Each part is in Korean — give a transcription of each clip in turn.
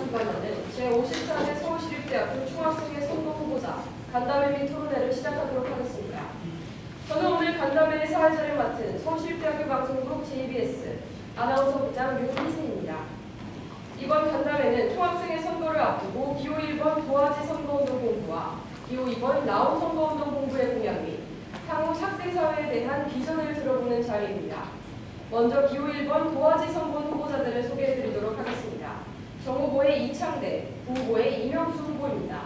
주관하는 제54회 서울시립대학교 총학생회 선거 후보자 간담회 및 토론회를 시작하도록 하겠습니다. 저는 오늘 간담회의 사회자를 맡은 서울시립대학교 방송국 JBS 아나운서부장 윤희진입니다. 이번 간담회는 총학생회 선거를 앞두고 기호 1번 도화지 선거운동 본부와 기호 2번 라온 선거운동 본부의 공약 및 향후 학생사회에 대한 비전을 들어보는 자리입니다. 먼저 기호 1번 도화지 선거 후보자들을 소개해드리도록 하겠습니다. 정후보의 이창대, 부후보의 이명수 후보입니다.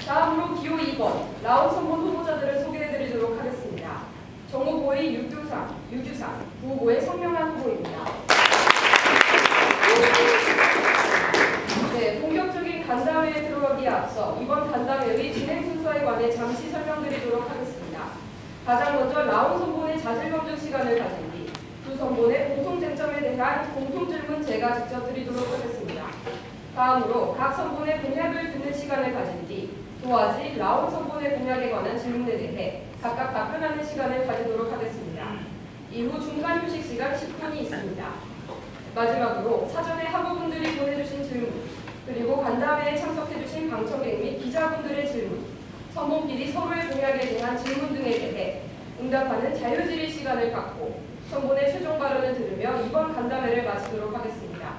다음으로 기호 2번 라온 선거 후보자들을 소개해드리도록 하겠습니다. 정후보의 유규상, 부후보의 성명한 후보입니다. 네, 본격적인 간담회에 들어가기에 앞서 이번 간담회의 진행 순서에 관해 잠시 설명드리도록 하겠습니다. 가장 먼저 라온 선본의 자질검증 시간을 가진 뒤 두 선본의 공통쟁점에 대한 공통질문 제가 직접 드리도록 하겠습니다. 다음으로 각 선본의 공약을 듣는 시간을 가진 뒤 도화지, 라온 선본의 공약에 관한 질문에 대해 각각 답변하는 시간을 가지도록 하겠습니다. 이후 중간 휴식 시간 10분이 있습니다. 마지막으로 사전에 학우분들이 보내주신 질문, 그리고 간담회에 참석해주신 방청객 및 기자분들의 질문, 선본끼리 서로의 공약에 대한 질문 등에 대해 응답하는 자유질의 시간을 갖고 선본의 최종 발언을 들으며 이번 간담회를 마치도록 하겠습니다.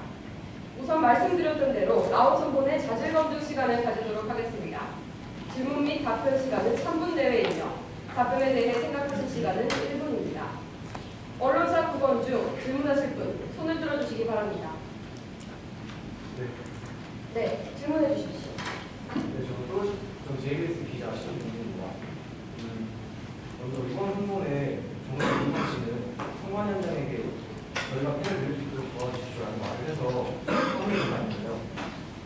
우선 말씀드렸던 대로 라온 선본의 자질검증 시간을 가지도록 하겠습니다. 질문 및 답변 시간은 3분 내외이며 답변에 대해 생각하실 시간은 1분입니다. 언론사 9번 중 질문하실 분 손을 들어주시기 바랍니다. 네, 질문해 주십시오. 네, 저는 JBS 기자 신민입니다. 먼저 이번 선본에 정부 민상 씨는 선관 현장에게 저희가 펜을 드릴 수 있도록 도와주십시오라는 말을 해서 성명을 받았는데요.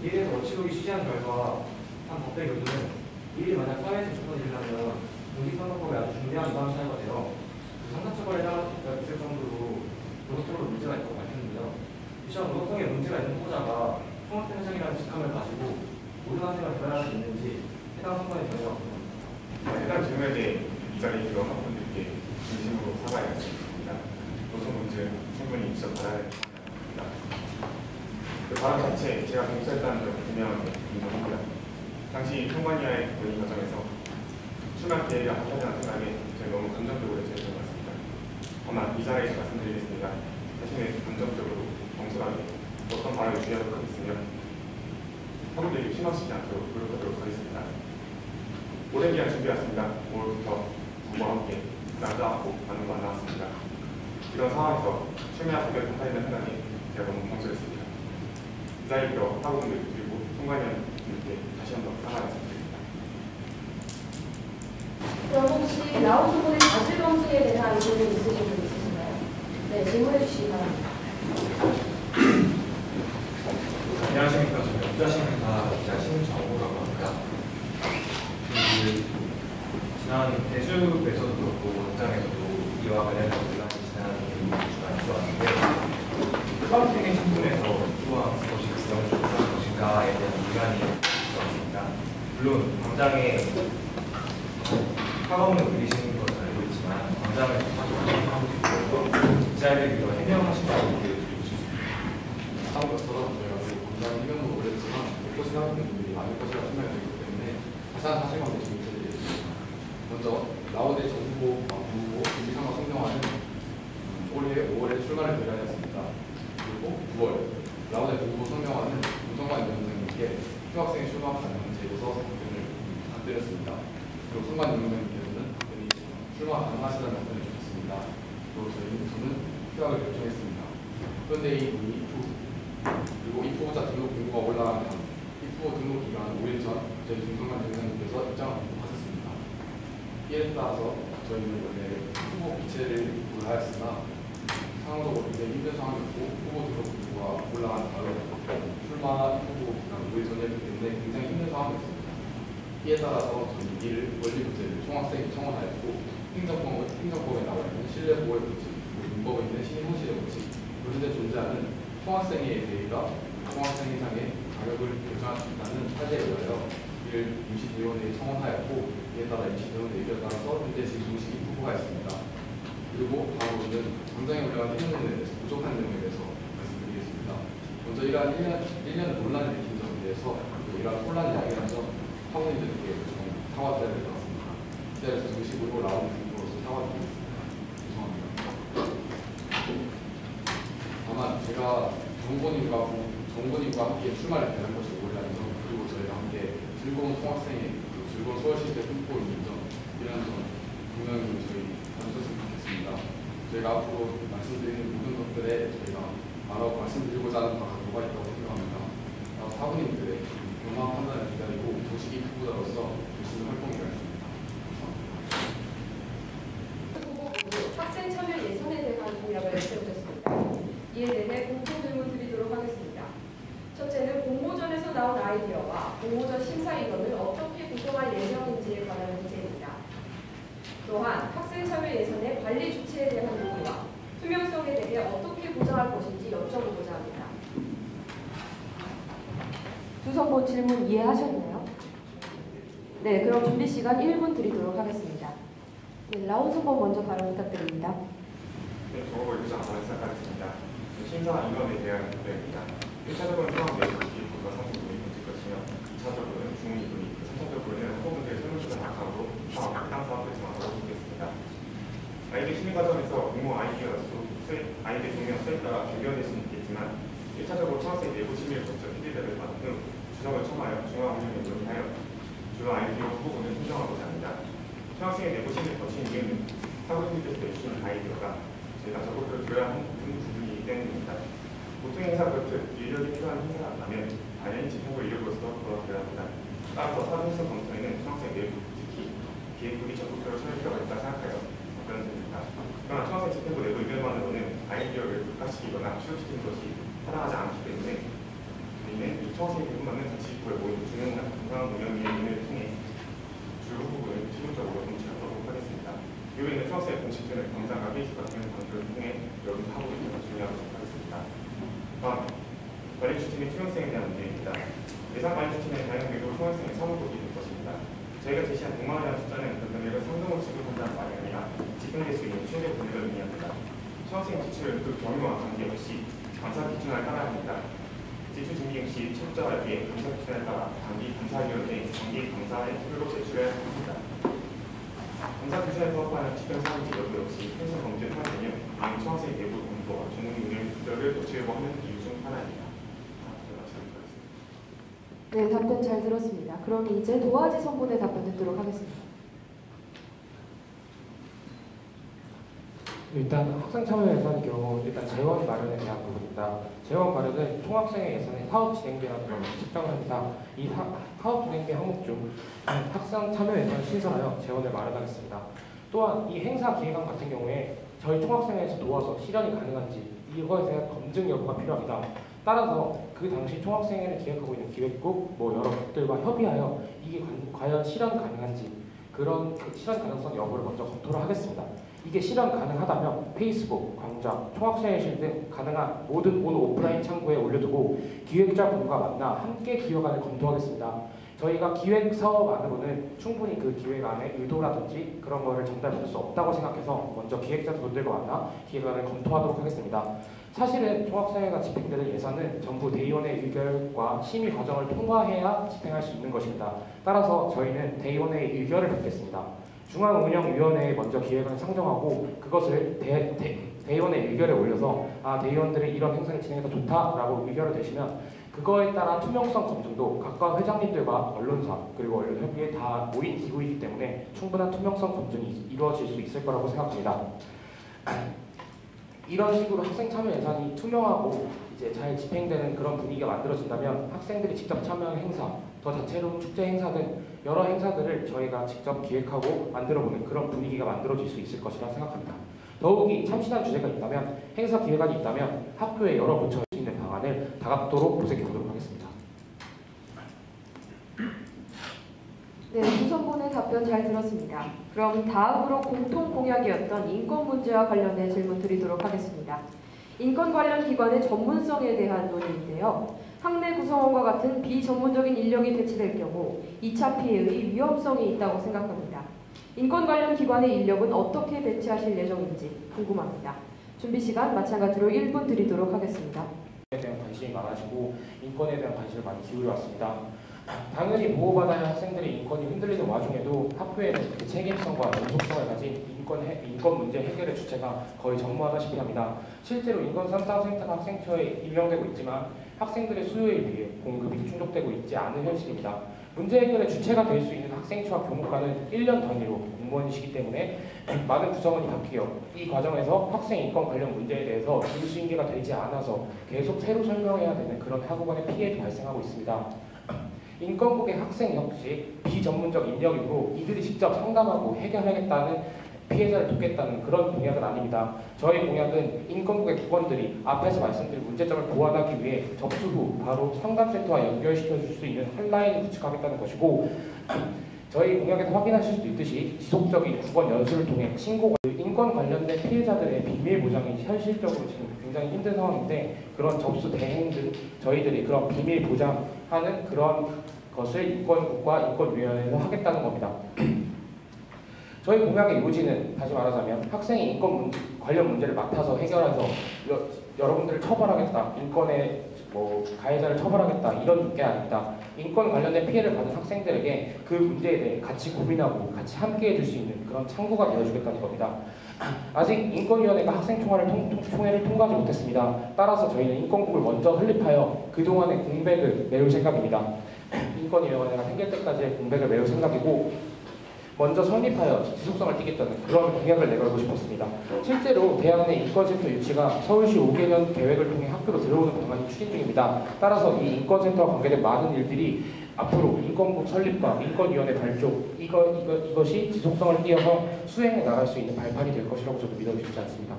이에 대해서 어치록이 취재한 결과 한 법대 교수는 이 일이 만약 사회에서 접어들려면 공직선거법에 아주 중대한 위반 사유가 되어 상사처벌에 해당할 수 있을 정도로 노동적으로 문제가 있다고 밝혔는데요. 이처럼 노동성에 문제가 있는 후보자가 총학생 회장이라는 직함을 가지고 모든 학생을 대변할 수 있는지 해당 선관위 전혀 없습니다. 해당 질문에 대해 이 자리에 들어온 학부모들께 진심으로 사과해야겠습니다. 노동 문제 충분히 지적받아야 합니다. 그 발언 자체 제가 공수했다는 점 분명하게 인정합니다. 당시 통관위와의 논의 과정에서 출마 기회가 한편이라는 생각에 제가 너무 감정적으로 대처했던 것 같습니다. 다만 이 자리에서 말씀드리겠습니다. 자신의 감정적으로 정솔하게 어떤 발언을 주의하도록 하겠으며 학우들이 실망시키지 않도록 노력하도록 하겠습니다. 오랜 기간 준비해왔습니다. 5월부터 부모와 함께 남자하고 많은 거 안 나왔습니다. 이런 상황에서 출마와 대결을 못하는 생각에 제가 너무 경솔했습니다. 이 자리로 학우분들 그리고 통관위원님께 다시 한번 사과하겠습니다. 그럼 혹시 라온 선본의 자질검증에 대한 질문 있으신 분 있으신가요? 네, 질문해 주시기 바랍니다. 안녕하십니까. 저는 국자신문사 기자 신정우라고 합니다. 지난 대주에서도 그렇고 현장에서도 이와 관련해서 논란이 지난 주가 있었는데 수강생의 신분에서 수강 것이 규정을 조사한 것인가에 대한 논란이 있었습니다. 물론 광장에 학원을 그리시는 것을 알고 있지만 광장에서 하고 있고 기자들이 이런 해명하신다고 드리고 싶습니다. 다음부터 저희가 굉장히 해명도 오랬지만 듣고 생각하는 분들이 많을 것이라 생각되기 때문에 자세한 사실관계 좀 드리겠습니다. 먼저 라온의 정후보, 부후보, 김비상과 성명하는 올해 5월에 출마를 결의하였습니다. 그리고 9월 라온의 부후보 성명하는 문정관 위원장님께 휴학생의 출마 가능 제도서 답변을 부탁드렸습니다. 그리고 성관 위원장님께서는 답변이 출마 가능하시다는 답변을 주셨습니다. 그리고 저는 휴학을 결정했습니다. 그런데 이 그리고 입후보자 등록 공고가 올라가면 입후보 등록 기간 5일 전 저희 김성관 위원장님께서 입장을 하셨습니다. 이에 따라서 저희는 원래 후보 기체를 고려하였으나 상황적으로 굉장히 힘든 상황이었고 후보 등록 공고가 올라간 다음에 출마 입후보 기간 5일 전이었기 때문에 굉장히 힘든 상황이었습니다. 이에 따라서 저는 이를 원리부재를 총학생이 청원하였고 행정법에 나와 있는 신뢰보호의 원칙, 민법에 있는 신임허실의 원칙, 그런데 존재하는 총학생회의 대의가 총학생회장의 자격을 결정할 수 있다는 사실에 의하여 이를 임시대의원회에 청원하였고 이에 따라 임시대의원 의견에 따라서 현재 지금 공식이 후보가 있습니다. 그리고 다음으로는 당장에 올라간 1년에 대해서 부족한 내용에 대해서 말씀드리겠습니다. 먼저 이러한 1년 논란을 일으킨 점에 대해서 그리고 이러한 혼란을 야기하면서 학우님들께 사과드려야 될 것 같습니다. 이 자리에서 정식으로 나오는 중으로서 사과드리겠습니다. 죄송합니다. 다만 제가 정부님과 함께 출마를 대한 것이 몰라는 점, 그리고 저희가 함께 즐거운 총학생의 즐거운 서울시대 꿈꾸고 있는 점, 이런 점 분명히 저희 봐주셨으면 좋겠습니다. 저희가 앞으로 말씀드리는 모든 것들에 저희가 말씀드리고자 하는 바가 뭐가 있다고 생각합니다. 사부님들의 경험 판단을 기다리고 도시기 후보자로서 열심히 활동해야겠습니다. 후보 모두 학생 참여 예산에 대한 공약을 세우셨습니다. 이에 대해 공통 질문 드리도록 하겠습니다. 첫째는 공모전에서 나온 아이디어와 공모전 심사 인원을 어떻게 구성할 예정인지에 관한 문제입니다. 또한 학생 참여 예산의 관리 주체에 대한 논의와 투명성에 대해 어떻게 보장할 것인지 여쭤보고자 합니다. 두 선보 질문 이해하셨나요? 네, 그럼 준비 시간 1분 드리도록 하겠습니다. 네, 라온 선보 먼저 발언 부탁드립니다. 네, 저거 의장 발언 시작하겠습니다. 심사 인원에 대한 문제입니다. 1차적으로는 통합 내부 기획부가 상승분이 문제일 것이며 2차적으로는 중립분이, 3차적으로는 학부모들의 설문조사 낙하로 해당 사업을 진행하도록 하겠습니다. 아이들 심의 과정에서 공모 아이들 종류와 수에 따라 변경될 수는 있겠지만 1차적으로 초학생 내부 심의를 거쳐 피드백을 받은 후 주석을 첨하여 중앙운영에 논의하여 주요 아이디어 후보군을 선정하고자 합니다. 초학생의 내부 심의를 거친 이유는 학부모님께서 내주신 아이디어가 저희가 적극적으로 줘야 하는 부분이기 때문입니다. 보통 행사 그렇듯 인력이 필요한 행사가 나면 당연히 집행부 인력으로서 돌아가야 합니다. 따라서 사전성 검토에는 초학생 내부, 특히 기획부이 적극적으로 참여할 필요가 있다 생각하여 답변드립니다. 그러나 초학생 집행부 내부 의견만으로는 아이디어를 불가시키거나 취소시키는 것이 타당하지 않기 때문에 저희는 이 초학생 부분만은 자치기구에 모인 중앙운영위원회를 통해 주요 부분을 최종적으로 검토하도록 하겠습니다. 이후에는 초학생의 공식전을 광장과 페이스북 같은 방식을 통해 여러분 하고 있는 것을 준비하도록 하겠습니다. 다음, 관리 주체 및 투명성에 대한 문제입니다. 예산 관리 주체는 다양하게도 투명성의 사무국이 될 것입니다. 저희가 제시한 100만 원이라는 숫자는 그 금액을 상등으로 지급한다는 말이 아니라 집행될 수 있는 최대 금액을 의미합니다. 초학생 지출은 그 경위와 관계없이 감사 기준을 따라야 합니다. 지출 준비 시 철저하게 감사 기준에 따라 단기 감사위원회, 정기 감사의 표로 제출해야 합니다. 감사 기준에 부합하는 집행 사항인지 여부 역시 행사 검증 하나며 이 초학생 내부 공부와 전문 운영을 거치려고 하는 이유 중 하나입니다. 네, 답변 잘 들었습니다. 그럼 이제 도화지 선본의 답변 듣도록 하겠습니다. 일단 학생 참여 예산의 경우 일단 재원 마련에 대한 부분입니다. 재원 마련은 총학생의 예산에 사업 진행비라는 걸 측정을 합니다. 이 사업 진행비 항목 중 학생 참여 예산을 신설하여 재원을 마련하겠습니다. 또한 이 행사 기획안 같은 경우에 저희 총학생회에서 도와서 실현이 가능한지 이거에 대한 검증 여부가 필요합니다. 따라서 그 당시 총학생회를 기획하고 있는 기획국, 여러 국들과 협의하여 이게 과연 실현 가능한지 그런 실현 가능성 여부를 먼저 검토를 하겠습니다. 이게 실현 가능하다면 페이스북, 광장, 총학생회실 등 가능한 모든 온 오프라인 창구에 올려두고 기획자분과 만나 함께 기획안을 검토하겠습니다. 저희가 기획 사업 안으로는 충분히 그 기획안의 의도라든지 그런 거를 전달할 수 없다고 생각해서 먼저 기획자분들과 만나 기획안을 검토하도록 하겠습니다. 사실은 총학생회가 집행되는 예산은 전부 대의원의 의결과 심의 과정을 통과해야 집행할 수 있는 것입니다. 따라서 저희는 대의원의 의결을 받겠습니다. 중앙운영위원회에 먼저 기획안을 상정하고 그것을 대의원의 의결에 올려서 대의원들이 이런 행사를 진행해서 좋다라고 의결을 내시면 그거에 따라 투명성 검증도 각각 회장님들과 언론사 그리고 언론협의회 다 모인 기구이기 때문에 충분한 투명성 검증이 이루어질 수 있을 거라고 생각합니다. 이런 식으로 학생 참여 예산이 투명하고 이제 잘 집행되는 그런 분위기가 만들어진다면 학생들이 직접 참여하는 행사, 더 다채로운 축제 행사 등 여러 행사들을 저희가 직접 기획하고 만들어보는 그런 분위기가 만들어질 수 있을 것이라 생각합니다. 더욱이 참신한 주제가 있다면 행사 기획안이 있다면 학교에 여러 부처 할 수 있는 방안을 다각도로 모색해보도록 하겠습니다. 네, 두 선본의 답변 잘 들었습니다. 그럼 다음으로 공통 공약이었던 인권 문제와 관련해 질문 드리도록 하겠습니다. 인권 관련 기관의 전문성에 대한 논의인데요. 학내 구성원과 같은 비전문적인 인력이 배치될 경우 2차 피해의 위험성이 있다고 생각합니다. 인권 관련 기관의 인력은 어떻게 배치하실 예정인지 궁금합니다. 준비 시간 마찬가지로 1분 드리도록 하겠습니다. 인권에 대한 관심이 많아지고 인권에 대한 관심을 많이 기울여 왔습니다. 당연히 보호받아야 할 학생들의 인권이 흔들리는 와중에도 학교에는 그 책임성과 연속성을 가진 인권 문제 해결의 주체가 거의 전무하다시피 합니다. 실제로 인권 상담센터가 학생처에 임명되고 있지만 학생들의 수요에 비해 공급이 충족되고 있지 않은 현실입니다. 문제 해결의 주체가 될 수 있는 학생처와 교무과는 1년 단위로 공무원이시기 때문에 많은 구성원이 바뀌어 이 과정에서 학생 인권 관련 문제에 대해서 인수인계가 되지 않아서 계속 새로 설명해야 되는 그런 학우간의 피해도 발생하고 있습니다. 인권국의 학생 역시 비전문적 인력이므로 이들이 직접 상담하고 해결하겠다는 피해자를 돕겠다는 그런 공약은 아닙니다. 저희 공약은 인권국의 국원들이 앞에서 말씀드린 문제점을 보완하기 위해 접수 후 바로 상담센터와 연결시켜 줄 수 있는 핫라인을 구축하겠다는 것이고, 저희 공약에서 확인하실 수 있듯이 지속적인 국원 연수를 통해 신고가 인권 관련된 피해자들의 비밀 보장이 현실적으로 지금 굉장히 힘든 상황인데, 그런 접수 대행 등 저희들이 그런 비밀 보장하는 그런 것을 인권국과 인권위원회에서 하겠다는 겁니다. 저희 공약의 요지는 다시 말하자면 학생이 인권 관련 문제를 맡아서 해결해서 여러분들을 처벌하겠다, 인권의 가해자를 처벌하겠다 이런 게 아닙니다. 인권 관련된 피해를 받은 학생들에게 그 문제에 대해 같이 고민하고 같이 함께 해줄 수 있는 그런 창구가 되어주겠다는 겁니다. 아직 인권위원회가 학생총회를 통과하지 못했습니다. 따라서 저희는 인권국을 먼저 설립하여 그동안의 공백을 메울 생각입니다. 인권위원회가 생길 때까지의 공백을 메울 생각이고, 먼저 설립하여 지속성을 띠겠다는 그런 공약을 내걸고 싶었습니다. 실제로 대학 내 인권센터 유치가 서울시 5개년 계획을 통해 학교로 들어오는 방안이 추진 중입니다. 따라서 이 인권센터와 관계된 많은 일들이 앞으로 인권국 설립과 인권위원회 발족, 이것이 지속성을 띄어서 수행해 나갈 수 있는 발판이 될 것이라고 저도 믿어 쉽지 않습니다.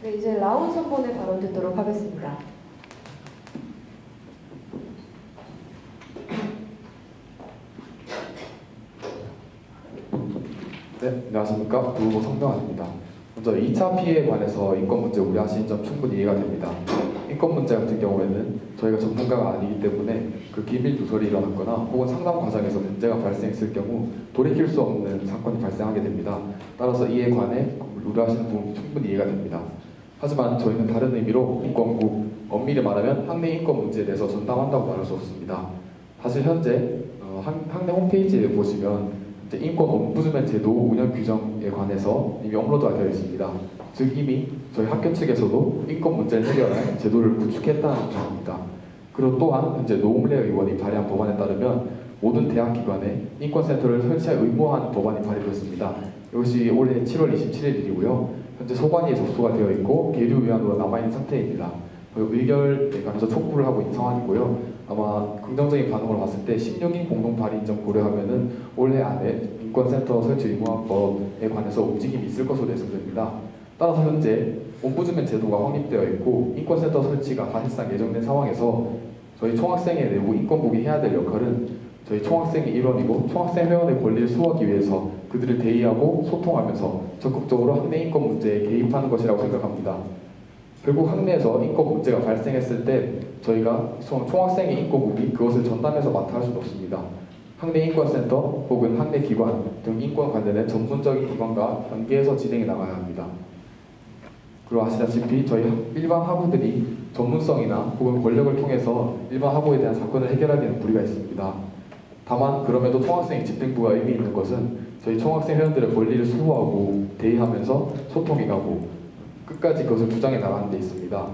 네, 이제 라운 선본의 발언 듣도록 하겠습니다. 네, 안녕하십니까. 부후보 성명환입니다. 먼저 2차 피해에 관해서 인권 문제 우려하시는 점 충분히 이해가 됩니다. 인권 문제 같은 경우에는 저희가 전문가가 아니기 때문에 그 기밀 누설이 일어났거나 혹은 상담 과정에서 문제가 발생했을 경우 돌이킬 수 없는 사건이 발생하게 됩니다. 따라서 이에 관해 우려하시는 부분이 충분히 이해가 됩니다. 하지만 저희는 다른 의미로 인권국, 엄밀히 말하면 학내 인권 문제에 대해서 전담한다고 말할 수 없습니다. 사실 현재 학내 홈페이지에 보시면 인권 옴부즈맨 제도 운영 규정에 관해서 이미 업로드가 되어 있습니다. 즉 이미 저희 학교 측에서도 인권 문제를 해결할 제도를 구축했다는 점입니다. 그리고 또한 현재 노웅래 의원이 발의한 법안에 따르면 모든 대학 기관에 인권센터를 설치할 의무화하는 법안이 발의되었습니다. 이것이 올해 7월 27일이고요. 현재 소관위에 접수가 되어 있고 계류 위안으로 남아있는 상태입니다. 의결에 관해서 촉구를 하고 있는 상황이고요. 아마 긍정적인 반응을 봤을 때 16인 공동 발의인 점 고려하면은 올해 안에 인권센터 설치 의무화법에 관해서 움직임이 있을 것으로 예상됩니다. 따라서 현재 옴부즈맨 제도가 확립되어 있고 인권센터 설치가 사실상 예정된 상황에서 저희 총학생회 내부 인권국이 해야 될 역할은 저희 총학생의 일원이고 총학생 회원의 권리를 수호하기 위해서 그들을 대의하고 소통하면서 적극적으로 학내 인권 문제에 개입하는 것이라고 생각합니다. 결국 학내에서 인권 문제가 발생했을 때 저희가 총학생의 인권국이 그것을 전담해서 맡아 할 수는 없습니다. 학내 인권센터 혹은 학내 기관 등 인권 관련된 전문적인 기관과 연계해서 진행해 나가야 합니다. 그리고 아시다시피 저희 일반 학우들이 전문성이나 혹은 권력을 통해서 일반 학우에 대한 사건을 해결하기에는 무리가 있습니다. 다만 그럼에도 총학생의 집행부가 의미 있는 것은 저희 총학생 회원들의 권리를 수호하고 대의하면서 소통해가고 끝까지 그것을 주장해 나가는 데 있습니다.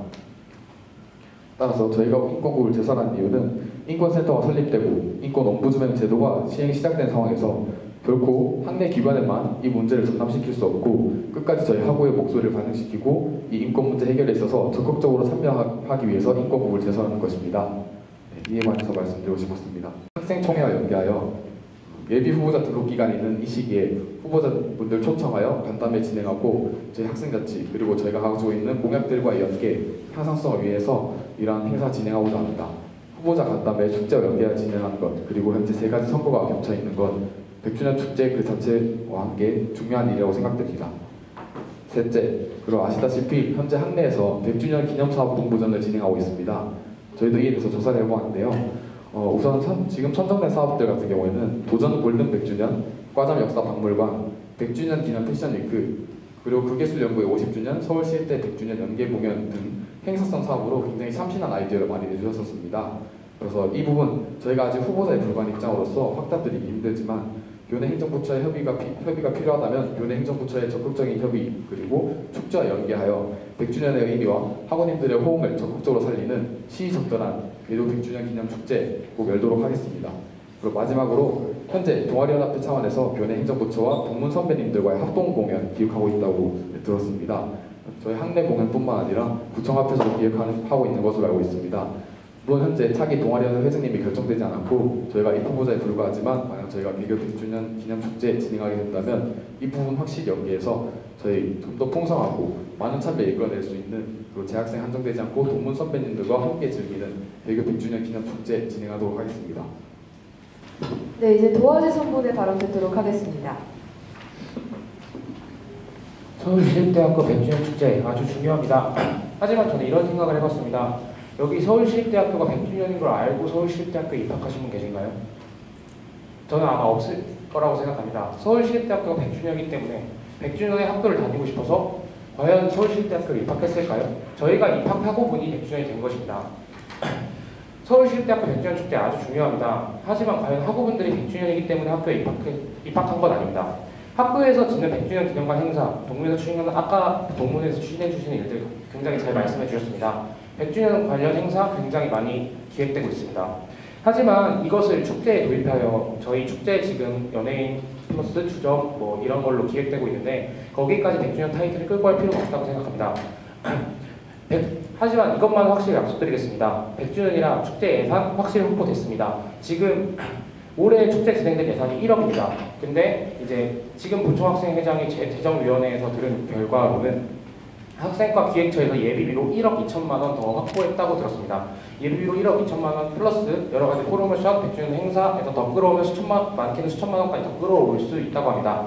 따라서 저희가 인권국을 제설한 이유는 인권센터가 설립되고 인권 옴부즈맨 제도가 시행 시작된 상황에서 결코 학내 기관에만 이 문제를 전담시킬 수 없고 끝까지 저희 학우의 목소리를 반영시키고 이 인권 문제 해결에 있어서 적극적으로 참여하기 위해서 인권국을 제설하는 것입니다. 네, 이에 관해서 말씀드리고 싶었습니다. 학생총회와 연계하여 예비 후보자 등록 기간이 있는 이 시기에 후보자분들 초청하여 간담회 진행하고 저희 학생자치 그리고 저희가 가지고 있는 공약들과의 연계 향상성을 위해서 이러한 행사 진행하고자 합니다. 후보자 간담회 축제와 연계해 진행하는 것 그리고 현재 3가지 선거가 겹쳐 있는 것 100주년 축제 그 자체와 함께 중요한 일이라고 생각됩니다. 셋째, 그리고 아시다시피 현재 학내에서 100주년 기념사업 공모전을 진행하고 있습니다. 저희도 이에 대해서 조사를 해보았는데요. 우선 지금 선정된 사업들 같은 경우에는 도전 골든 100주년, 과잠 역사 박물관, 100주년 기념 패션 위크, 그리고 극예술연구회 50주년, 서울시립대 100주년 연계 공연 등 행사성 사업으로 굉장히 참신한 아이디어를 많이 내주셨었습니다. 그래서 이 부분 저희가 아직 후보자에 불과한 입장으로서 확답드리기 힘들지만 교내 행정부처의 협의가 필요하다면 교내 행정부처의 적극적인 협의 그리고 축제와 연계하여 100주년의 의미와 학원님들의 호응을 적극적으로 살리는 시의적절한 외도 100주년 기념 축제 꼭 열도록 하겠습니다. 그리고 마지막으로 현재 동아리연합회 차원에서 교내 행정부처와 동문 선배님들과의 합동 공연 기획하고 있다고 들었습니다. 저희 학내 공연뿐만 아니라 구청 앞에서도 기획하고 있는 것으로 알고 있습니다. 물론 현재 차기 동아리연합 회장님이 결정되지 않았고 저희가 이 후보자에 불과하지만 만약 저희가 개교 100주년 기념축제 진행하게 된다면 이 부분 확실히 연계해서 저희 좀 더 풍성하고 많은 참여 이끌어낼 수 있는 그리고 재학생 한정되지 않고 동문 선배님들과 함께 즐기는 개교 100주년 기념축제 진행하도록 하겠습니다. 네, 이제 도화지 선본의 발언 듣도록 하겠습니다. 서울시립대학교 100주년 축제 아주 중요합니다. 하지만 저는 이런 생각을 해봤습니다. 여기 서울시립대학교가 100주년인 걸 알고 서울시립대학교에 입학하신 분 계신가요? 저는 아마 없을 거라고 생각합니다. 서울시립대학교가 100주년이기 때문에 100주년의 학교를 다니고 싶어서 과연 서울시립대학교에 입학했을까요? 저희가 입학하고 보니 100주년이 된 것입니다. 서울시립대학교 100주년 축제 아주 중요합니다. 하지만 과연 학우분들이 100주년이기 때문에 학교에 입학한 건 아닙니다. 학교에서 지는 100주년 기념관 행사, 동문에서 추진하는 아까 동문에서 추진해 주시는 일들 굉장히 잘 말씀해 주셨습니다. 100주년 관련 행사 굉장히 많이 기획되고 있습니다. 하지만 이것을 축제에 도입하여 저희 축제 지금 연예인 플러스 주점 뭐 이런 걸로 기획되고 있는데 거기까지 100주년 타이틀을 끌고 할 필요가 없다고 생각합니다. 하지만 이것만 확실히 약속드리겠습니다. 100주년이라 축제 예산 확실히 확보됐습니다. 지금 올해 축제 진행된 예산이 1억입니다. 근데 이제 지금 부총학생회장이 재정위원회에서 들은 결과로는 학생과 기획처에서 예비비로 1억 2천만 원 더 확보했다고 들었습니다. 예비비로 1억 2천만 원 플러스 여러 가지 프로모션, 100주년 행사에서 더 끌어오면 많게는 수천만 원까지 더 끌어올 수 있다고 합니다.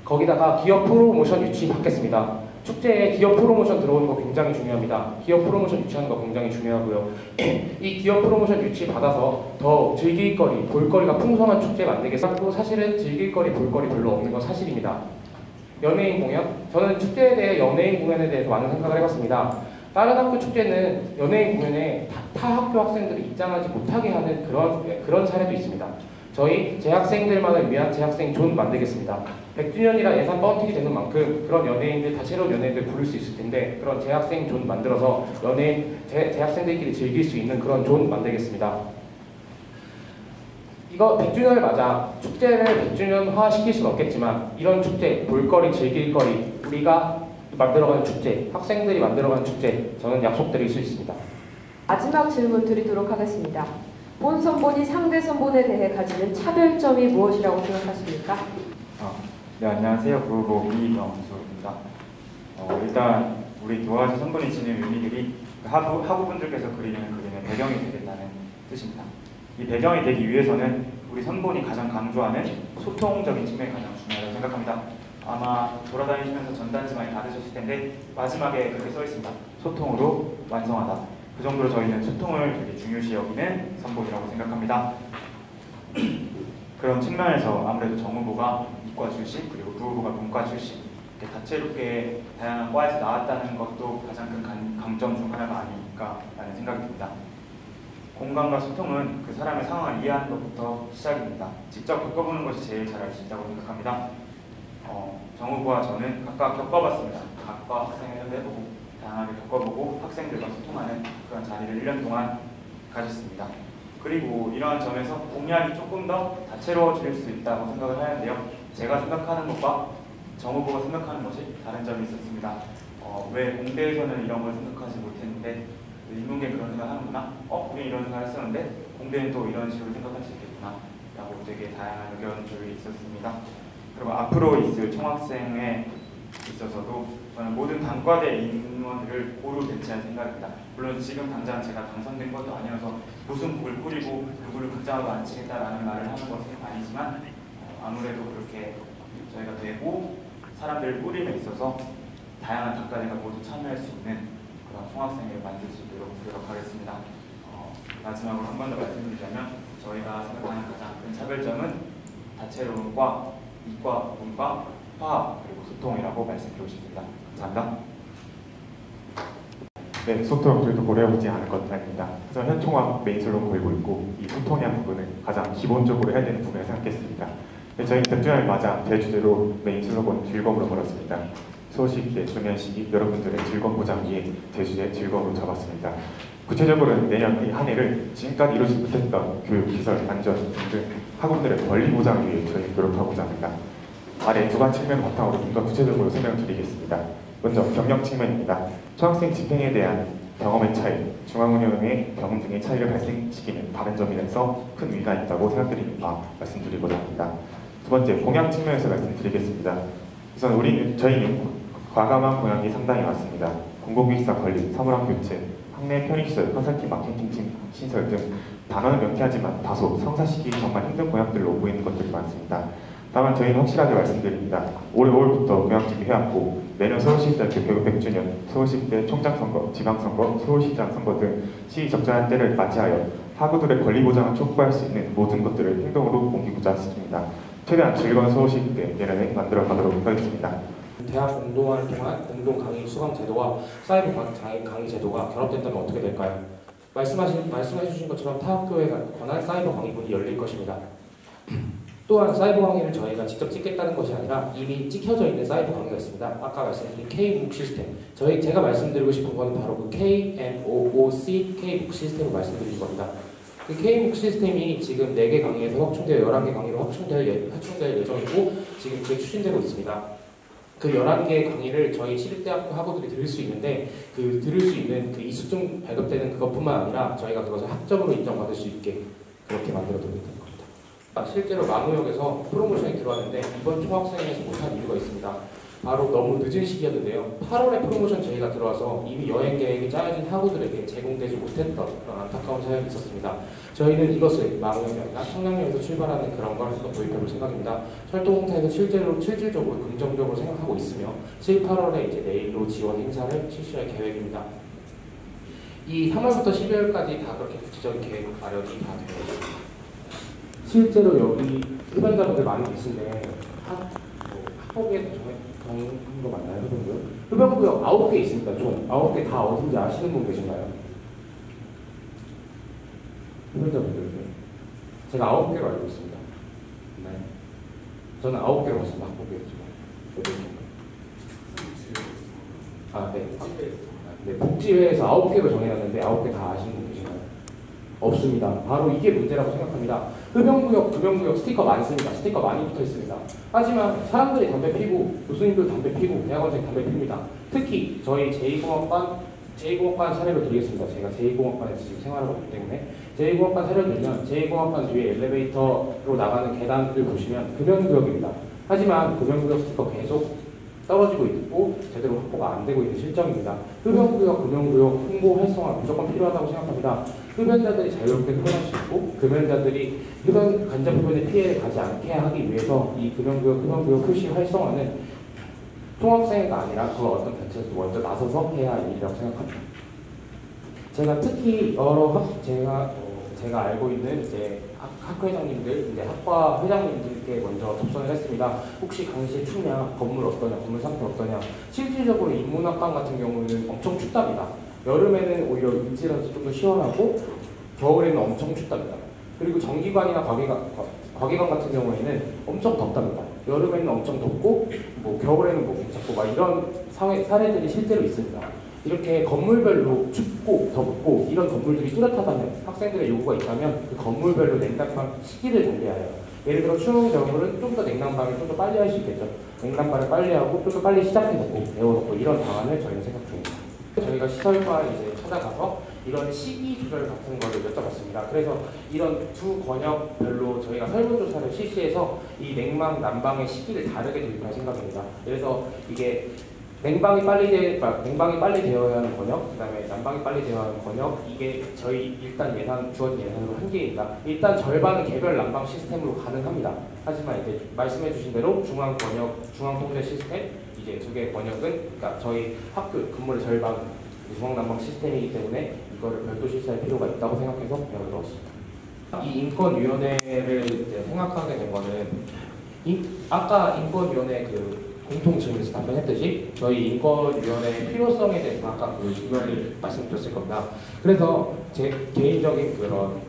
거기다가 기업 프로모션 유치 받겠습니다. 축제에 기업 프로모션 들어오는 거 굉장히 중요합니다. 기업 프로모션 유치하는 거 굉장히 중요하고요. 이 기업 프로모션 유치 받아서 더 즐길거리, 볼거리가 풍성한 축제 만들겠습니다. 사실은 즐길거리, 볼거리 별로 없는 건 사실입니다. 연예인 공연? 저는 축제에 대해 연예인 공연에 대해서 많은 생각을 해봤습니다. 다른 학교 축제는 연예인 공연에 타 학교 학생들이 입장하지 못하게 하는 그런 사례도 있습니다. 저희 재학생들만을 위한 재학생 존 만들겠습니다. 100주년이라 예산 뻥튀기 되는 만큼 그런 연예인들, 다채로운 연예인들 부를 수 있을 텐데 그런 재학생 존 만들어서 재학생들끼리 즐길 수 있는 그런 존 만들겠습니다. 이거 100주년을 맞아 축제를 100주년화 시킬 수는 없겠지만 이런 축제, 볼거리, 즐길거리, 우리가 만들어가는 축제, 학생들이 만들어가는 축제 저는 약속드릴 수 있습니다. 마지막 질문 드리도록 하겠습니다. 본 선본이 상대 선본에 대해 가지는 차별점이 무엇이라고 생각하십니까? 네, 안녕하세요. 부후보 이병수입니다. 일단 우리 도화지 선본이 지닌 의미들이 학우분들께서 그리는 그림의 배경이 되겠다는 뜻입니다. 이 배경이 되기 위해서는 우리 선본이 가장 강조하는 소통적인 측면이 가장 중요하다고 생각합니다. 아마 돌아다니시면서 전단지 많이 받으셨을 텐데 마지막에 그렇게 써 있습니다. 소통으로 완성하다. 그 정도로 저희는 소통을 되게 중요시 여기는 선본이라고 생각합니다. 그런 측면에서 아무래도 정후보가 이과 출신 그리고 부후보가 문과 출신 이렇게 다채롭게 다양한 과에서 나왔다는 것도 가장 큰 강점 중 하나가 아닐까라는 생각이 듭니다. 공감과 소통은 그 사람의 상황을 이해하는 것부터 시작입니다. 직접 겪어보는 것이 제일 잘 알 수 있다고 생각합니다. 정후보와 저는 각각 겪어봤습니다. 각과 학생회도 해보고 다양하게 겪어보고 학생들과 소통하는 그런 자리를 1년 동안 가졌습니다. 그리고 이러한 점에서 공약이 조금 더 다채로워질 수 있다고 생각을 하는데요. 제가 생각하는 것과 정후보가 생각하는 것이 다른 점이 있었습니다. 왜 공대에서는 이런 걸 생각하지 못했는데 인문계 그런 생각 하는구나? 우리 이런 생각 했었는데 공대는 또 이런 식으로 생각할 수 있겠구나 라고 되게 다양한 의견들이 있었습니다. 그리고 앞으로 있을 총학생에 있어서도 저는 모든 단과대 인원들을 고루 배치할 생각입니다. 물론 지금 당장 제가 당선된 것도 아니어서 무슨 곡을 뿌리고 누구를 극장으로 앉히겠다라는 말을 하는 것은 아니지만 아무래도 그렇게 저희가 되고 사람들을 뿌림에 있어서 다양한 단과대가 모두 참여할 수 있는 그런 총학생회를 만들 수 있도록 노력하겠습니다. 마지막으로 한 번 더 말씀드리자면 저희가 생각하는 가장 큰 차별점은 다채로움과 이과, 문과, 화학, 그리고 소통이라고 말씀드리고 싶습니다. 감사합니다. 네, 소통 저희도 고려해보지 않을 것 아닙니다. 그래서 현 총학 메인 슬로건 걸고 있고 이 소통이라는 부분을 가장 기본적으로 해야 되는 부분을 생각했습니다. 네, 저희는 100주년을 맞아 대주제로 메인 슬로건 즐거움으로 걸었습니다. 소식, 때 조면 시기, 여러분들의 즐거움 보장 위에 대주제 즐거움으로 잡았습니다. 구체적으로는 내년 이 한 해를 지금까지 이루지 못했던 교육, 시설, 안전 등등 학원들의 권리 보장 위해 저희 노력하고자 합니다. 아래 두 가지 측면 바탕으로 좀 더 구체적으로 설명드리겠습니다. 먼저 경력 측면입니다. 초학생 집행에 대한 경험의 차이, 중앙운영의 경험 등의 차이를 발생시키는 다른 점에서 큰 의미가 있다고 생각드리는 바 말씀드리고자 합니다. 두 번째, 공약 측면에서 말씀드리겠습니다. 우선 저희는 과감한 공약이 상당히 많습니다. 공공기획사 관리, 사물함 교체, 학내 편의시설, 컨설팅, 마케팅 신설 등 단어는 명쾌하지만 다소 성사시키기 정말 힘든 공약들로 보이는 것들이 많습니다. 다만 저희는 확실하게 말씀드립니다. 올해 5월부터 공약 준비해왔고 내년 서울시립대학교 교육 100주년, 서울시립대 총장선거, 지방선거, 서울시장 선거 등 시의적절한 때를 맞이하여 학우들의 권리 보장을 촉구할 수 있는 모든 것들을 행동으로 옮기고자 했습니다. 최대한 즐거운 서울시립대 내년에 만들어가도록 하겠습니다. 대학 공동화를 통한 공동 강의 수강 제도와 사이버 강의 제도가 결합된다면 어떻게 될까요? 말씀해 주신 것처럼 타 학교에 관한 사이버 강의문이 열릴 것입니다. 또한 사이버 강의를 저희가 직접 찍겠다는 것이 아니라 이미 찍혀져 있는 사이버 강의가 있습니다. 아까 말씀드린 K-MOOC 시스템. 제가 말씀드리고 싶은 건 바로 그 KMOOC K-MOOC 시스템을 말씀드린 겁니다. 그 K-MOOC 시스템이 지금 4개 강의에서 확충되어 11개 강의로 확충될 예정이고 지금 그게 추진되고 있습니다. 그 11개의 강의를 저희 시립대학교 학우들이 들을 수 있는데 들을 수 있는 그 이수증 발급되는 그것뿐만 아니라 저희가 그것을 학점으로 인정받을 수 있게 그렇게 만들어 드리는 겁니다. 실제로 만우역에서 프로모션이 들어왔는데 이번 총학생회에서 못한 이유가 있습니다. 바로 너무 늦은 시기였는데요. 8월에 프로모션 제의가 들어와서 이미 여행 계획이 짜여진 학우들에게 제공되지 못했던 그런 안타까운 사연이 있었습니다. 저희는 이것을 만우역이 아니라 청량역에서 출발하는 그런 걸 한번 도입해볼 생각입니다. 철도공사에서 실질적으로 긍정적으로 생각하고 있으며 7, 8월에 이제 내일로 지원 행사를 실시할 계획입니다. 이 3월부터 12월까지 다 그렇게 구체적인 계획 마련이 다 되어 있습니다. 실제로 여기 흡연자분들 많이 계신데 학폭에서 정한 거 맞나요? 흡연구역? 흡연구역 9개 있습니다. 총 9개 다 어딘지 아시는 분 계신가요? 흡연자분들 제가 9개로 알고 있습니다. 네. 저는 9개로 봤습니다. 학폭이었지만 네. 복지회에서 9개로 정해놨는데 9개 다 아시는 분 계신가요? 없습니다. 바로 이게 문제라고 생각합니다. 흡연구역, 금연구역 스티커 많습니다. 스티커 많이 붙어 있습니다. 하지만 사람들이 담배 피고, 교수님들 담배 피고, 대학원생 담배 핍니다. 특히 저희 제2공학관 사례를 드리겠습니다. 제가 제2공학관에서 지금 생활하고 있기 때문에 제2공학관 사례를 들면 제2공학관 뒤에 엘리베이터로 나가는 계단을 보시면 금연구역입니다. 하지만 금연구역 스티커 계속 떨어지고 있고 제대로 확보가 안 되고 있는 실정입니다. 흡연구역, 금연구역 홍보 활성화 무조건 필요하다고 생각합니다. 흡연자들이 자유롭게 흡연할 수 있고 금연자들이 간접 흡연의 피해를 가지 않게 하기 위해서 이 금연구역, 흡연구역 표시 활성화는 총학생회가 아니라 그 어떤 단체에서 먼저 나서서 해야 할 일이라고 생각합니다. 제가 특히 제가 알고 있는 이제 학회장님들, 이제 학과 회장님들께 먼저 접선을 했습니다. 혹시 강의실 춥냐, 건물 어떠냐, 건물 상태 어떠냐. 실질적으로 인문학관 같은 경우는 엄청 춥답니다. 여름에는 오히려 인지라서 좀 더 시원하고 겨울에는 엄청 춥답니다. 그리고 정기관이나 과기관 같은 경우에는 엄청 덥답니다. 여름에는 엄청 덥고 겨울에는 괜찮고 이런 사례들이 실제로 있습니다. 이렇게 건물별로 춥고 덥고 이런 건물들이 뚜렷하다면 학생들의 요구가 있다면 그 건물별로 냉난방 시기를 달리해야 해요. 예를 들어 추운 겨울은 좀 더 냉난방을 좀 더 빨리 할 수 있겠죠. 냉난방을 빨리 하고 좀 더 빨리 시작해놓고 데워놓고 이런 방안을 저희는 생각 중입니다. 저희가 시설과에 이제 찾아가서 이런 시기 조절 같은 거를 여쭤봤습니다. 그래서 이런 두 권역별로 저희가 설문조사를 실시해서 이 냉방, 난방의 시기를 다르게 도입할 생각입니다. 그래서 이게 냉방이 빨리 되어야 하는 권역, 그 다음에 난방이 빨리 되어야 하는 권역, 이게 저희 일단 주어진 예산으로 한 개입니다. 일단 절반은 개별 난방 시스템으로 가능합니다. 하지만 이제 말씀해주신 대로 중앙 통제 시스템, 이제 2개 권역은, 그러니까 저희 학교 근무의 절반, 우상남방 시스템이기 때문에 이거를 별도 실시할 필요가 있다고 생각해서 배열을 넣었습니다. 이 인권위원회를 이제 생각하게 된 거는 아까 인권위원회 그 공통 질문에서 답변했듯이 저희 인권위원회의 필요성에 대해서 아까 그 의견을 말씀드렸을 겁니다. 그래서 제 개인적인 그런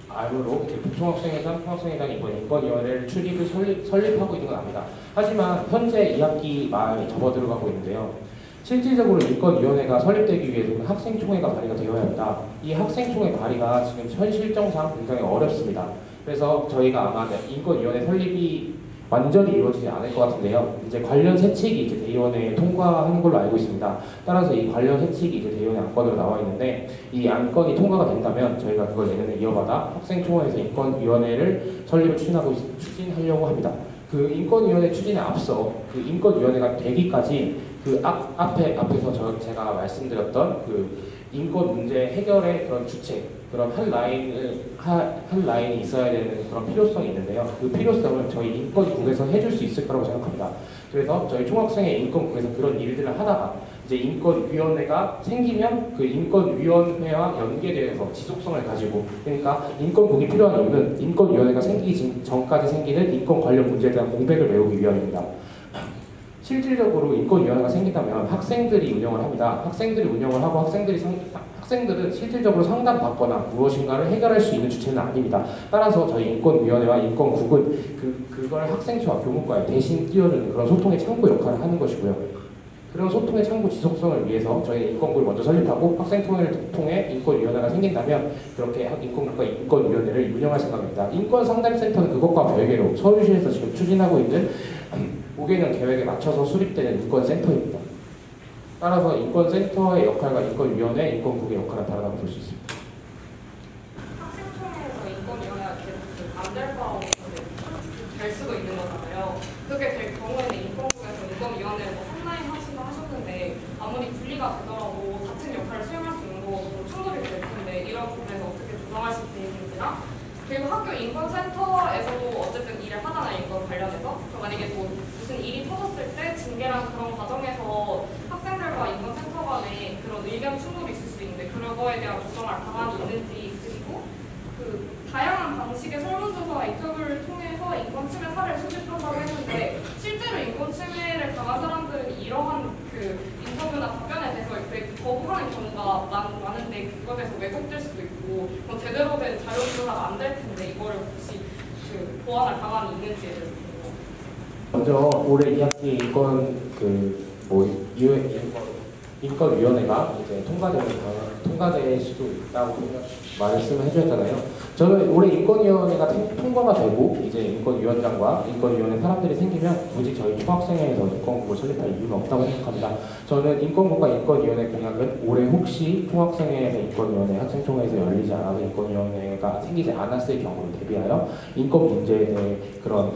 알므로 총학생회장, 총학생회장이 이번 인권위원회를 설립하고 있는 건 아닙니다. 하지만 현재 2학기 말 접어들어가고 있는데요. 실질적으로 인권위원회가 설립되기 위해서는 학생총회가 발의가 되어야 합니다. 이 학생총회 발의가 지금 현 실정상 굉장히 어렵습니다. 그래서 저희가 아마 인권위원회 설립이 완전히 이루어지지 않을 것 같은데요. 이제 관련 세칙이 이제 대의원회에 통과하는 걸로 알고 있습니다. 따라서 이 관련 세칙이 이제 대의원회 안건으로 나와 있는데 이 안건이 통과가 된다면 저희가 그걸 내년에 이어받아 학생총회에서 인권위원회를 설립을 추진하려고 합니다. 그 인권위원회 추진에 앞서 그 인권위원회가 되기까지 그 앞에서 제가 말씀드렸던 그 인권 문제 해결의 그런 주체, 그런 한 라인이 있어야 되는 그런 필요성이 있는데요. 그 필요성을 저희 인권국에서 해줄 수 있을 거라고 생각합니다. 그래서 저희 총학생회 인권국에서 그런 일들을 하다가 이제 인권위원회가 생기면 그 인권위원회와 연계되어서 지속성을 가지고, 그러니까 인권국이 필요한 이유는 인권위원회가 생기기 전까지 생기는 인권 관련 문제에 대한 공백을 메우기 위함입니다. 실질적으로 인권위원회가 생긴다면 학생들이 운영을 합니다. 학생들이 운영을 하고 학생들은 실질적으로 상담받거나 무엇인가를 해결할 수 있는 주체는 아닙니다. 따라서 저희 인권위원회와 인권국은 그걸 학생처와 교무과에 대신 띄워주는 그런 소통의 창구 역할을 하는 것이고요. 그런 소통의 창구 지속성을 위해서 저희 인권국을 먼저 설립하고 학생총회를 통해 인권위원회가 생긴다면 그렇게 인권국과 인권위원회를 운영할 생각입니다. 인권상담센터는 그것과 별개로 서울시에서 지금 추진하고 있는 5개년 계획에 맞춰서 수립되는 인권센터입니다. 따라서 인권센터의 역할과 인권위원회, 인권국의 역할은 다르다고 볼 수 있습니다. 학생총회에서 인권위원회가 계속 안 될 거라고 될 수도 있는 거잖아요. 그렇게 될 경우에는 인권국에서 인권위원회를 한라인 하셨는데 아무리 분리가 되더라도 같은 역할을 수행할 수 있는 거고 충돌이 될 텐데 이런 부분에서 어떻게 조정하실 계획인지나, 그리고 학교 인권센터에서도 어쨌든 일을 하잖아요. 인권 관련해서. 만약에 뭐 무슨 일이 터졌을 때 징계랑 그런 과정에서 학생들과 인권센터 간에 그런 의견 충돌이 있을 수 있는데 그런 거에 대한 조정할 방안이 있는지, 그리고 그 다양한 방식의 설문조사와 인터뷰를 통해서 인권 침해 사례를 수집한다고 했는데 실제로 인권 침해를 당한 사람들은 이러한 그 인터뷰나 답변에 대해서 이렇게 거부하는 경우가 많은데 그거에 대해서 왜곡될 수도 있고 제대로 된 자료조사가 안 될 텐데 이거를 혹시 그 보완할 방안이 있는지에 대해서 먼저 올해 2학기 인권위원회가 이제 통과될 수도 있다고 말씀을 해주셨잖아요. 저는 올해 인권위원회가 통과가 되고 이제 인권위원장과 인권위원회 사람들이 생기면 굳이 저희 총학생회에서 인권국을 설립할 이유는 없다고 생각합니다. 저는 인권국과 인권위원회 공약은 올해 혹시 총학생회에서 인권위원회, 학생총회에서 열리지 않아서 인권위원회가 생기지 않았을 경우를 대비하여 인권 문제에 대해 그런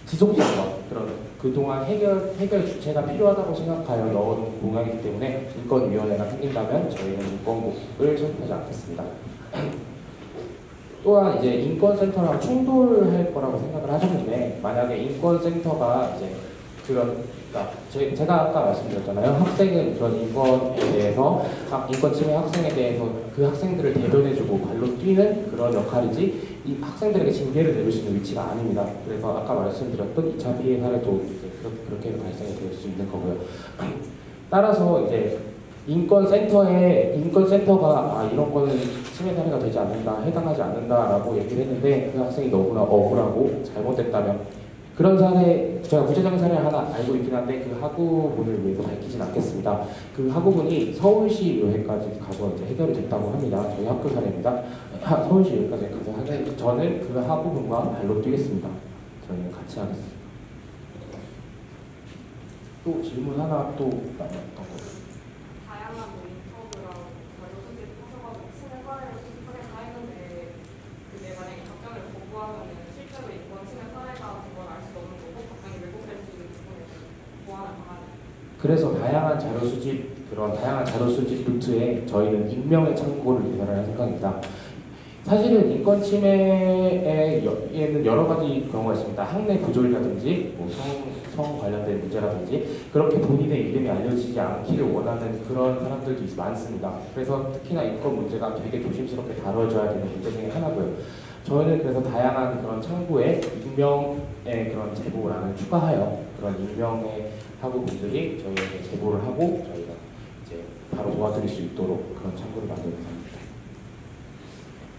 지속성과 그런 그동안 해결 주체가 필요하다고 생각하여 넣은 공약이기 때문에 인권위원회가 생긴다면 저희는 인권국을 설립하지 않겠습니다. 또한 이제 인권센터랑 충돌할 거라고 생각을 하셨는데, 만약에 인권센터가 이제 그러니까 제가 아까 말씀드렸잖아요. 학생은 그런 인권에 대해서 인권 침해 학생에 대해서 그 학생들을 대변해주고 발로 뛰는 그런 역할이지 이 학생들에게 징계를 내릴 수 있는 위치가 아닙니다. 그래서 아까 말씀드렸던 2차 피해 사례도 이제 그렇게 발생이 될 수 있는 거고요. 따라서 이제 인권센터가 이런 거는 침해 사례가 되지 않는다, 해당하지 않는다라고 얘기를 했는데 그 학생이 너무나 억울하고 잘못됐다면 그런 사례, 제가 구체적인 사례를 하나 알고 있긴 한데 그 학우분을 위해서 밝히진 않겠습니다. 그 학우분이 서울시의회까지 가서 이제 해결이 됐다고 합니다. 저희 학교 사례입니다. 서울시의회까지 가서 하는데 저는 그 학우분과 발로 뛰겠습니다. 저희는 같이 하겠습니다. 또 질문 하나 또 남았던 거. 다양한 인터뷰랑 자료 수집하셔가지고 침해 사례를 수집하겠다 했는데 그게 만약에 답변을 거부하면 실제로 인권 침해 사례가 된 걸 알 수 없는 거고 답변이 왜곡될 수 있는 부분에 보완할 방안이. 그래서 다양한 자료 수집 루트에 저희는 익명의 창구를 개설할 생각입니다. 사실은 인권 침해에는 여러 가지 경우가 있습니다. 학내 부조리라든지 뭐 성 관련된 문제라든지 그렇게 본인의 이름이 알려지지 않기를 원하는 그런 사람들도 많습니다. 그래서 특히나 인권 문제가 되게 조심스럽게 다뤄져야 되는 문제 중에 하나고요. 저희는 그래서 다양한 그런 창구에 익명의 그런 제보란을 추가하여 그런 익명의 학우분들이 저희에게 제보를 하고 저희가 이제 바로 도와드릴 수 있도록 그런 창구를 만들어서 합니다.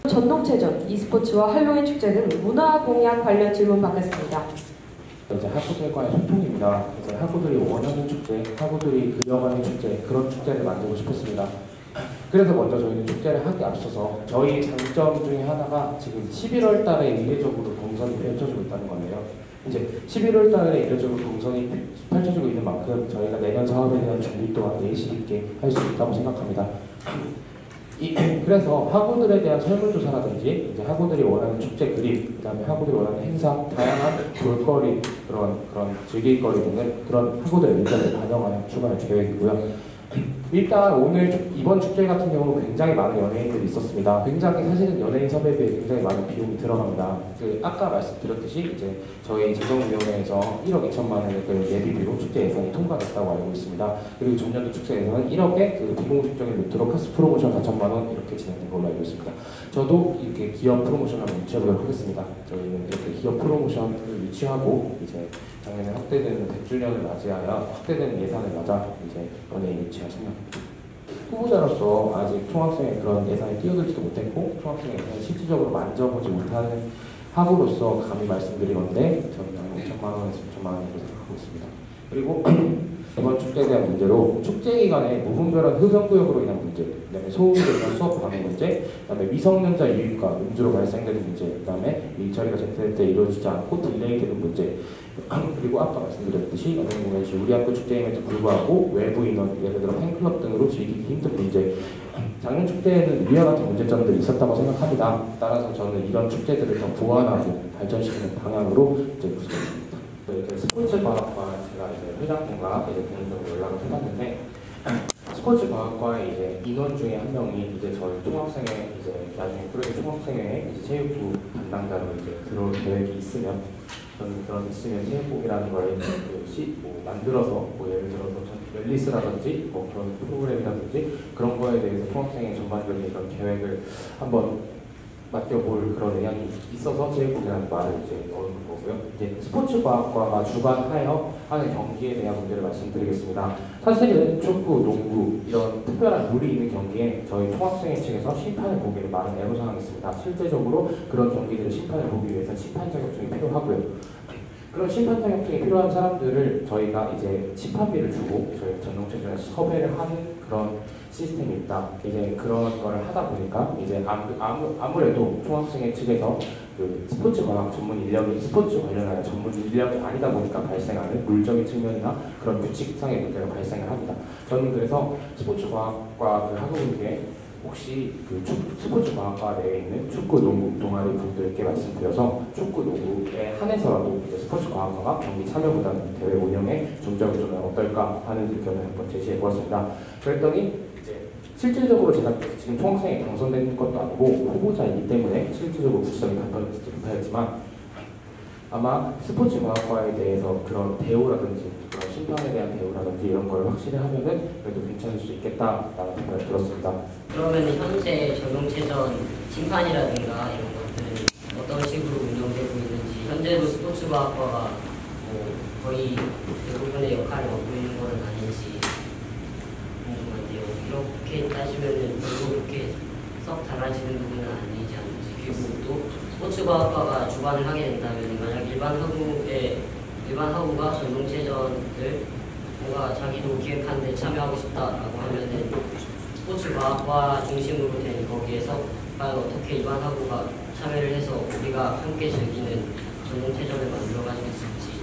전동체전, e스포츠와 할로윈 축제 등 문화 공약 관련 질문 받겠습니다. 이제 학우들과의 소통입니다. 그래서 학우들이 원하는 축제, 학우들이 그려가는 축제, 그런 축제를 만들고 싶었습니다. 그래서 먼저 저희는 축제를 하기 앞서서 저희 장점 중에 하나가 지금 11월 달에 이례적으로 동선이 펼쳐지고 있다는 거예요. 이제 11월 달에 이례적으로 동선이 펼쳐지고 있는 만큼 저희가 내년 사업에 대한 준비 또한 내실 있게 할 수 있다고 생각합니다. 그래서 학우들에 대한 설문조사라든지 이제 학우들이 원하는 축제 그림, 그다음에 학우들이 원하는 행사, 다양한 볼거리, 그런 즐길거리 등을 그런 학우들의 의견을 반영하여 추가할 계획이고요. 일단 오늘 이번 축제 같은 경우 굉장히 많은 연예인들이 있었습니다. 굉장히 사실은 연예인 섭외에 굉장히 많은 비용이 들어갑니다. 아까 말씀드렸듯이 이제 저희 재정위원회에서 1억 2천만 원의 그 예비비로 축제 예산이 통과됐다고 알고 있습니다. 그리고 전년도 축제 예산은 1억의 그 비공식적인 루트로 카스 프로모션 4천만 원 이렇게 진행된 걸로 알고 있습니다. 저도 이렇게 기업 프로모션을 한번 유치해보도록 하겠습니다. 저희는 이렇게 기업 프로모션을 유치하고 이제 작년에 확대되는 100주년을 맞이하여 확대되는 예산을 맞아 이제 연예인 유치할 생각입니다. 후보자로서 아직 총학생의 그런 예산에 뛰어들지도 못했고 총학생의 예산을 실질적으로 만져보지 못하는 학우로서 감히 말씀드린 건데 저는 한 5천만 원에서 6천만 원으로 생각하고 있습니다. 그리고 이번 축제에 대한 문제로 축제 기간에 무분별한 흡연구역으로 인한 문제, 그다음에 소음으로 인한 수업 방해 문제, 그다음에 미성년자 유입과 음주로 발생되는 문제, 그다음에 일처리가 제때 이루어지지 않고 딜레이되는 문제, 그리고 아까 말씀드렸듯이 연예인공연시 우리 학교 축제임에도 불구하고 외부 인원, 예를 들어 팬클럽 등으로 즐기기 힘든 문제, 작년 축제에는 위와 같은 문제점들이 있었다고 생각합니다. 따라서 저는 이런 축제들을 더 보완하고 발전시키는 방향으로 이제 구성했습니다. 스포츠과학과 제가 이제 회장님과 이제 개인적으로 연락을 해봤는데 스포츠과학과의 이제 인원 중에 한 명이 이제 저희 총학생회 이제 나중에 프로젝트 총학생회 이제 체육부 담당자로 이제 들어올 계획이 있으면 저는 그런 있으면 체육복이라는 걸 뭐 만들어서 뭐 예를 들어서 웰리스라든지 뭐 그런 프로그램이라든지 그런 거에 대해서 총학생회 전반적인 이런 계획을 한번 맡겨볼 그런 의향이 있어서 체육복이라는 말을 이제 넣은 거고요. 이제 스포츠과학과가 주관하여 하는 경기에 대한 문제를 말씀드리겠습니다. 사실은 축구, 농구 이런 특별한 룰이 있는 경기에 저희 총학생회 측에서 심판을 보기에는 많은 애로사항이 있습니다. 실제적으로 그런 경기들을 심판을 보기 위해서 심판 자격증이 필요하고요. 그런 심판 자격증이 필요한 사람들을 저희가 이제 심판비를 주고 저희 전동체전에서 섭외를 하는 그런 시스템이 있다. 이제 그런 거를 하다 보니까 이제 아무래도 총학생회 측에서 그 스포츠 과학 전문 인력이 스포츠 관련한 전문 인력이 아니다 보니까 발생하는 물적인 측면이나 그런 규칙상의 문제가 발생을 합니다. 저는 그래서 스포츠 과학과 그 학우분께 혹시 그 스포츠 과학과 내에 있는 축구, 농구 동아리 분들께 말씀드려서 축구, 농구에 한해서라도 이제 스포츠 과학과가 경기 참여보다는 대회 운영에 중점을 두면 어떨까 하는 의견을 한번 제시해 보았습니다. 그랬더니 이제 실질적으로 제가 지금 총학생회 당선된 것도 아니고 후보자이기 때문에 실질적으로 구체적인 답변을 듣지 못하였지만 아마 스포츠 과학과에 대해서 그런 대우라든지 그런 심판에 대한 대우라든지 이런 걸 확실히 하면은 그래도 괜찮을 수 있겠다라는 생각을 들었습니다. 그러면 현재 전동체전 심판이라든가 이런 것들은 어떤 식으로 운영되고 있는지 현재도 스포츠과학과가 뭐 거의 대부분의 역할을 맡고 있는 건 아닌지 궁금한데요. 이렇게 따지면은 별로 그렇게 썩 달라지는 부분은 아니지 않는지. 그리고 또 스포츠과학과가 주관을 하게 된다면 만약 일반 학우가 전동체전을 뭔가 자기도 기획하는데 참여하고 싶다라고 하면은 스포츠과학과 중심으로 된 거기에서 과연 어떻게 일반 학우가 참여를 해서 우리가 함께 즐기는 전동체전을 만들어갈 수 있을지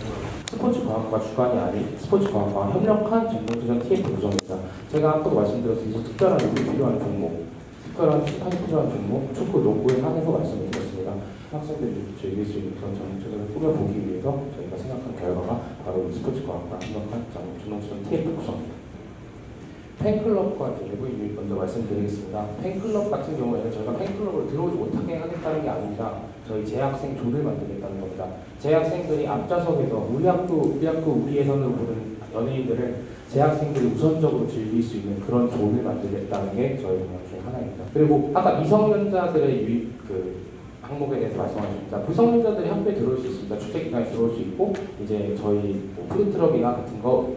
궁금합니다. 스포츠과학과 주관이 아닌 스포츠과학과 협력한 전동체전 TF 구성입니다. 제가 아까도 말씀드렸듯이 특별한 룰이 필요한 종목, 특별한 심판이 필요한 종목, 축구, 농구에 한해서 말씀을 드렸습니다. 학생들이 즐길 수 있는 그런 전동체전을 꾸며보기 위해서 저희가 생각한 결과가 바로 스포츠과학과 협력한 전동체전 TF 구성입니다. 팬클럽과 내부 유입 먼저 말씀드리겠습니다. 팬클럽 같은 경우에는 저희가 팬클럽을 들어오지 못하게 하겠다는 게 아닙니다. 저희 재학생 조를 만들겠다는 겁니다. 재학생들이 앞좌석에서 우리 학교 우리 예선으로 보는 연예인들을 재학생들이 우선적으로 즐길 수 있는 그런 조를 만들겠다는 게 저희 공약 중에 하나입니다. 그리고 아까 미성년자들의 유입 항목에 대해서 말씀하셨습니다. 미성년자들이 학교에 들어올 수 있습니다. 축제 기간에 들어올 수 있고 이제 저희 뭐 푸드트럭이나 같은 거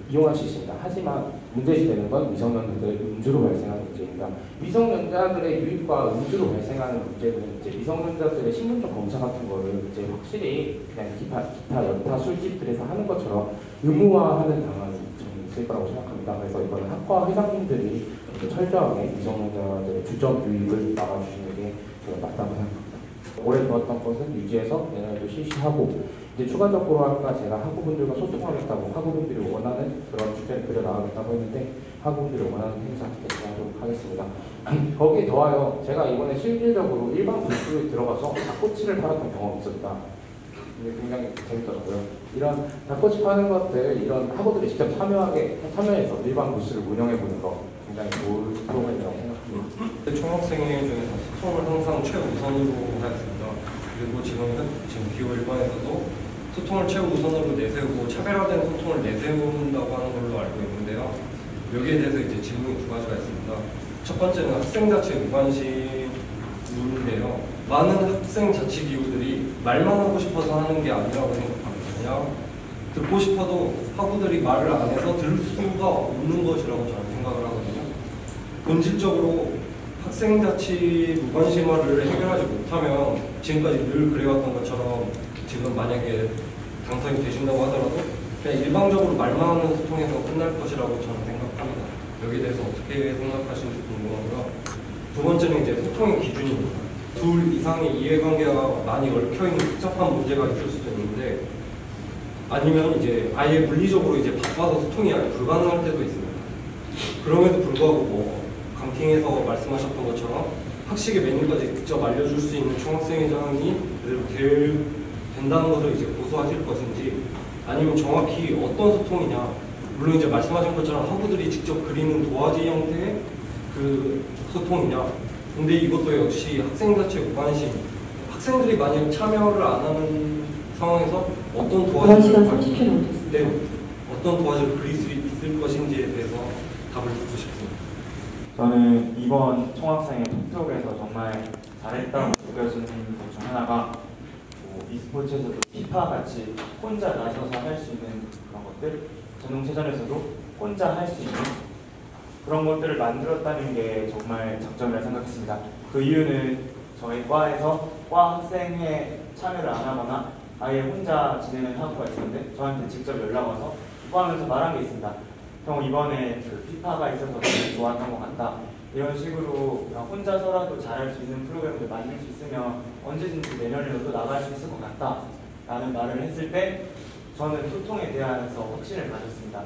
이용할 수 있습니다. 하지만 문제시되는 건 미성년자들의 음주로 발생하는 문제입니다. 미성년자들의 유입과 음주로 발생하는 문제는 이제 미성년자들의 신분증 검사 같은 거를 이제 확실히 그냥 기타 여타 술집들에서 하는 것처럼 의무화하는 방안이 저는 있을 거라고 생각합니다. 그래서 이거는 학과 회장님들이 철저하게 미성년자들의 주점 유입을 막아주시는 게 맞다고 생각합니다. 올해 좋았던 것은 유지해서 내년에도 실시하고 이제 추가적으로 아까 제가 학우분들과 소통하겠다고 학우분들이 원하는 그런 주제를 그려나가겠다고 했는데 학우분들이 원하는 행사 개최하도록 하겠습니다. 거기에 더하여 제가 이번에 실질적으로 일반 부스에 들어가서 닭꼬치를 팔았던 경험이 있었다. 근데 굉장히 재밌더라고요. 이런 닭꼬치 파는 것들 이런 학우들이 직접 참여해서 일반 부스를 운영해보는 거 굉장히 좋은 프로그램이라고 생각합니다. 총학생회 중에서 소통을 항상 최우선으로 하였습니다. 그리고 지금 기호 1번에서도 소통을 최우선으로 내세우고 차별화된 소통을 내세운다고 하는 걸로 알고 있는데요. 여기에 대해서 이제 질문이 두 가지가 있습니다. 첫 번째는 학생 자체 무관심인데요. 많은 학생 자치 기구들이 말만 하고 싶어서 하는 게 아니라고 생각합니다. 그냥 듣고 싶어도 학우들이 말을 안 해서 들을 수가 없는 것이라고 저는 생각을 하거든요. 본질적으로 학생 자치 무관심화를 해결하지 못하면 지금까지 늘 그래왔던 것처럼 지금 만약에 당선이 되신다고 하더라도 그냥 일방적으로 말만 하는 소통에서 끝날 것이라고 저는 생각합니다. 여기에 대해서 어떻게 생각하시는지 궁금하고요. 두 번째는 이제 소통의 기준입니다. 둘 이상의 이해관계가 많이 얽혀있는 복잡한 문제가 있을 수도 있는데 아니면 이제 아예 물리적으로 이제 바빠서 소통이 불가능할 때도 있습니다. 그럼에도 불구하고 뭐 강팅에서 말씀하셨던 것처럼 학식의 메뉴까지 직접 알려줄 수 있는 총학생회장이 된다는 것을 이제 고수하실 것인지 아니면 정확히 어떤 소통이냐 물론 이제 말씀하신 것처럼 학우들이 직접 그리는 도화지 형태의 그 소통이냐 근데 이것도 역시 학생 자체 무관심 학생들이 만약 참여를 안 하는 상황에서 어떤 도화지를 어떤 도화지를 그릴 수 있을 것인지에 대해서 답을 듣고 싶습니다. 저는 이번 총학생회 톡톡에서 정말 잘했다고 느껴지는 것 중 하나가 e스포츠에서도 피파 같이 혼자 나서서 할 수 있는 그런 것들 전용체전에서도 혼자 할 수 있는 그런 것들을 만들었다는 게 정말 장점이라 생각했습니다. 그 이유는 저희 과에서 과 학생회 참여를 안 하거나 아예 혼자 지내는 학우가 있었는데 저한테 직접 연락 와서 과하면서 말한 게 있습니다. 형 이번에 그 피파가 있어서 되게 좋았던 것 같다. 이런 식으로 혼자서라도 잘할 수 있는 프로그램을 만들 수 있으면 언제든지 내년에도 나갈 수 있을 것 같다 라는 말을 했을 때 저는 소통에 대해서 확신을 가졌습니다.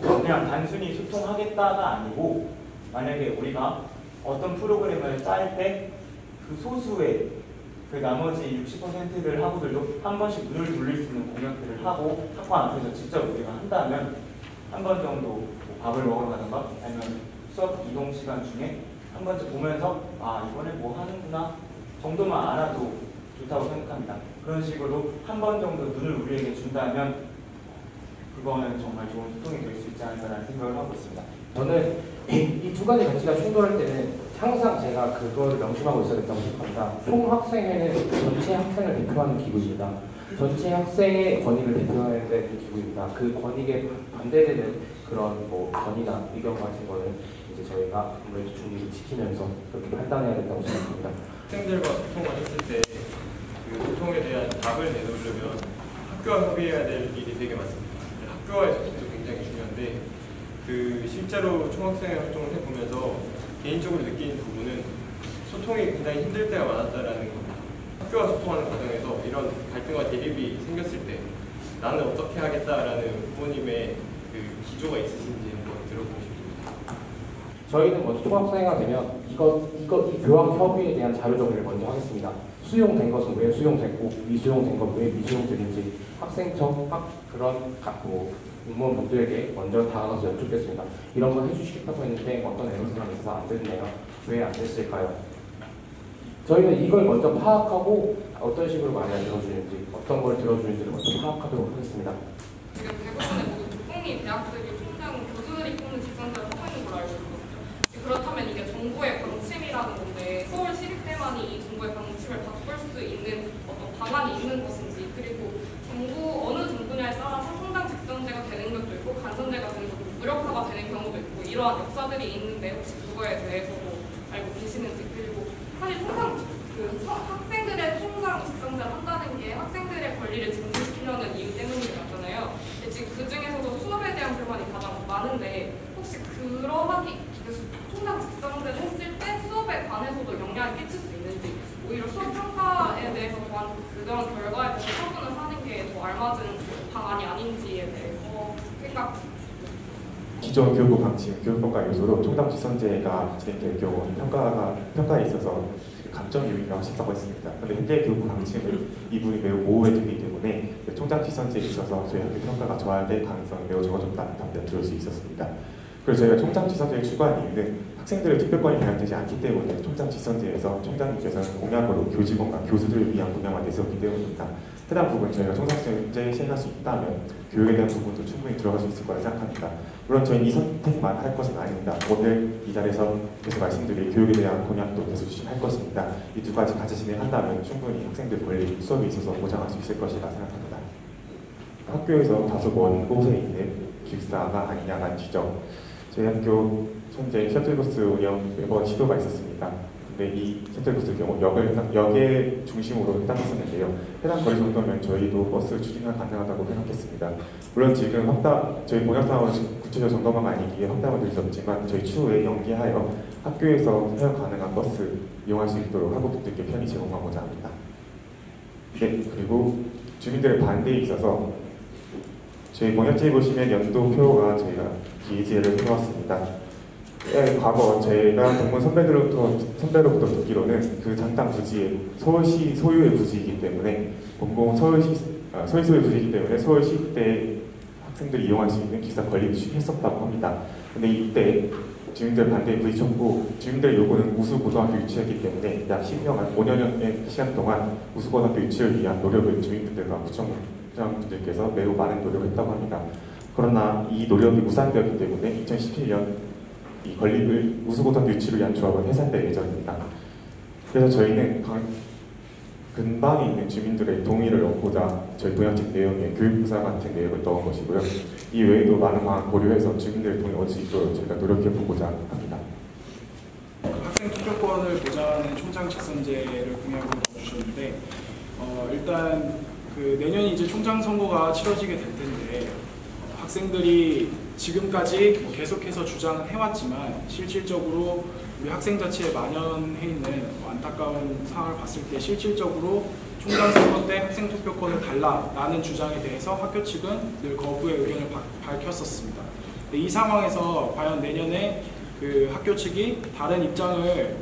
그냥 단순히 소통하겠다가 아니고 만약에 우리가 어떤 프로그램을 짤 때 그 소수의 그 나머지 60%를 학우들도 한 번씩 눈을 돌릴 수 있는 공약들을 하고 학과 앞에서 직접 우리가 한다면 한 번 정도 뭐 밥을 먹으러 가든가 아니면 수업 이동 시간 중에 한 번쯤 보면서 아 이번에 뭐 하는구나 정도만 알아도 좋다고 생각합니다. 그런 식으로 한 번 정도 눈을 우리에게 준다면 그거는 정말 좋은 소통이 될 수 있지 않을까라는 생각을 하고 있습니다. 저는 이 두 가지 가치가 충돌할 때는 항상 제가 그거를 명심하고 있어야 된다고 생각합니다. 총학생회는 전체 학생을 대표하는 기구입니다. 전체 학생의 권익을 대표하는 기구입니다. 그 권익에 반대되는 그런 뭐 건의나 의견 같은 거는 이제 저희가 아무래도 중립을 지키면서 그렇게 판단해야 된다고 생각합니다. 학생들과 소통을 했을 때 그 소통에 대한 답을 내놓으려면 학교와 협의해야 될 일이 되게 많습니다. 학교와의 소통도 굉장히 중요한데 그 실제로 총학생회 활동을 해보면서 개인적으로 느끼는 부분은 소통이 굉장히 힘들 때가 많았다라는 겁니다. 학교와 소통하는 과정에서 이런 갈등과 대립이 생겼을 때 나는 어떻게 하겠다라는 부모님의 그 기조가 있으신지 한번 들어보고 싶습니다. 저희는 먼저 총학생회가 되면 이 교학 협의에 대한 자료 정리를 먼저 하겠습니다. 수용된 것은 왜 수용됐고 미수용된 것 왜 미수용됐는지 학생청 그런 공무원분들에게 먼저 다가가서 여쭙겠습니다. 이런 거 해주시겠다고 했는데 어떤 애로사항이 있어서 안 됐네요. 왜 안 됐을까요? 저희는 이걸 먼저 파악하고 어떤 식으로 말을 들어주는지 어떤 걸 들어주는지를 먼저 파악하도록 하겠습니다. 지금 대부분의 모든 국공립 대학들이 총장 교수들이 뽑는 직선제를 하고 있는 걸로 알고 있거든요. 그렇다면 이게 정부의 방침이라는 건데 서울 시립대만이 이 정부의 방침을 바꿀 수 있는 어떤 방안이 있는 것인지, 그리고 어느 정부냐에 따라서 총장 직선제가 되는 것도 있고 간선제가 되는 것도 있고 무력화가 되는 경우도 있고 이러한 역사들이 있는데 혹시 그거에 대해서도 알고 계시는지, 그리고 사실 총장 학생들의 총장 직선제를 한다는 게 학생들의 권리를 증진시키려는 이유 때문이잖아요. 지금 그 중에서도 수업에 대한 불만이 가장 많은데 혹시 총장 직선제를 했을 때 수업에 관해서도 영향을 끼칠 수 있는지, 오히려 수업 평가에 대해서 그런 결과에 대해서 처분을 하는 게 더 알맞은 방안이 아닌지에 대해서 생각. 기존 교육부 방침, 교육평가 요소로 총장 직선제가 진행될 경우 평가에 있어서 감점 요인이라고 하셨다고 했습니다. 그런데 현재 교육부 방침은 이 부분이 매우 모호해지기 때문에 총장 직선제에 있어서 저희 학교 평가가 저하될 가능성이 매우 적어졌다는 답변을 들을 수 있었습니다. 그래서 저희가 총장 직선제를 추구한 이유는 학생들의 투표권이 반영되지 않기 때문에 총장 직선제에서 총장님께서는 공약으로 교직원과 교수들을 위한 공약만 내세웠기 때문입니다. 해당 부분 저희가 총장 직선제 시행할 수 있다면 교육에 대한 부분도 충분히 들어갈 수 있을 거라 생각합니다. 물론 저희는 이 선택만 할 것은 아닙니다. 오늘 이 자리에서 계속 말씀드릴 교육에 대한 공약도 계속 할 것입니다. 이 두 가지 같이 진행한다면 충분히 학생들 권리 수업에 있어서 보장할 수 있을 것이라 생각합니다. 학교에서 다소 먼 곳에 있는 기숙사가 아니냐는 지적. 저희 학교 현재 셔틀버스 운영 매번 시도가 있었습니다. 근데 이 셔틀버스 경우 역에 중심으로 해당했었는데요. 해당 거리 정도면 저희도 버스 추진이 가능하다고 생각했습니다. 물론 지금 저희 공약 상황은 구체적 점검은 아니기에 확답을 드릴 수 없지만 저희 추후에 연기하여 학교에서 사용 가능한 버스 이용할 수 있도록 학우분들께 편히 제공하고자 합니다. 네, 그리고 주민들의 반대에 있어서 저희 공약지에 보시면 연도표가 저희가 기재를 해놓았습니다. 과거 저희가 동문 선배로부터 듣기로는 그 장당 부지에 서울시 소유의 부지이기 때문에 서울시 소유의 부지이기 때문에 서울시 때 학생들이 이용할 수 있는 기숙사 건립을 했었다고 합니다. 근데 이때 주민들 반대에 부딪혔고 주민들의 요구는 우수고등학교 유치였기 때문에 약 10년간 5년의 시간 동안 우수고등학교 유치를 위한 노력을 주민분들과 구청장분들께서 매우 많은 노력을 했다고 합니다. 그러나 이 노력이 무산되었기 때문에 2017년 이 건립을 우수고등학교 유치를 위한 조합은 해산될 예정입니다. 그래서 저희는 근방에 있는 주민들의 동의를 얻고자 저희 공약집 내용에 교육부사 같은 내용을 넣은 것이고요. 이 외에도 많은 방안 고려해서 주민들의 동의를 얻을 수 있도록 저희가 노력해보고자 합니다. 학생 투표권을 보장하는 총장 직선제를 공약으로 넣어주셨는데 일단 내년이 이제 총장 선거가 치러지게 될 텐데 학생들이 지금까지 계속해서 주장을 해왔지만 실질적으로 우리 학생 자체에 만연해 있는 안타까운 상황을 봤을 때 실질적으로 총장 선거 때 학생 투표권을 달라라는 주장에 대해서 학교 측은 늘 거부의 의견을 밝혔었습니다. 근데 이 상황에서 과연 내년에 학교 측이 다른 입장을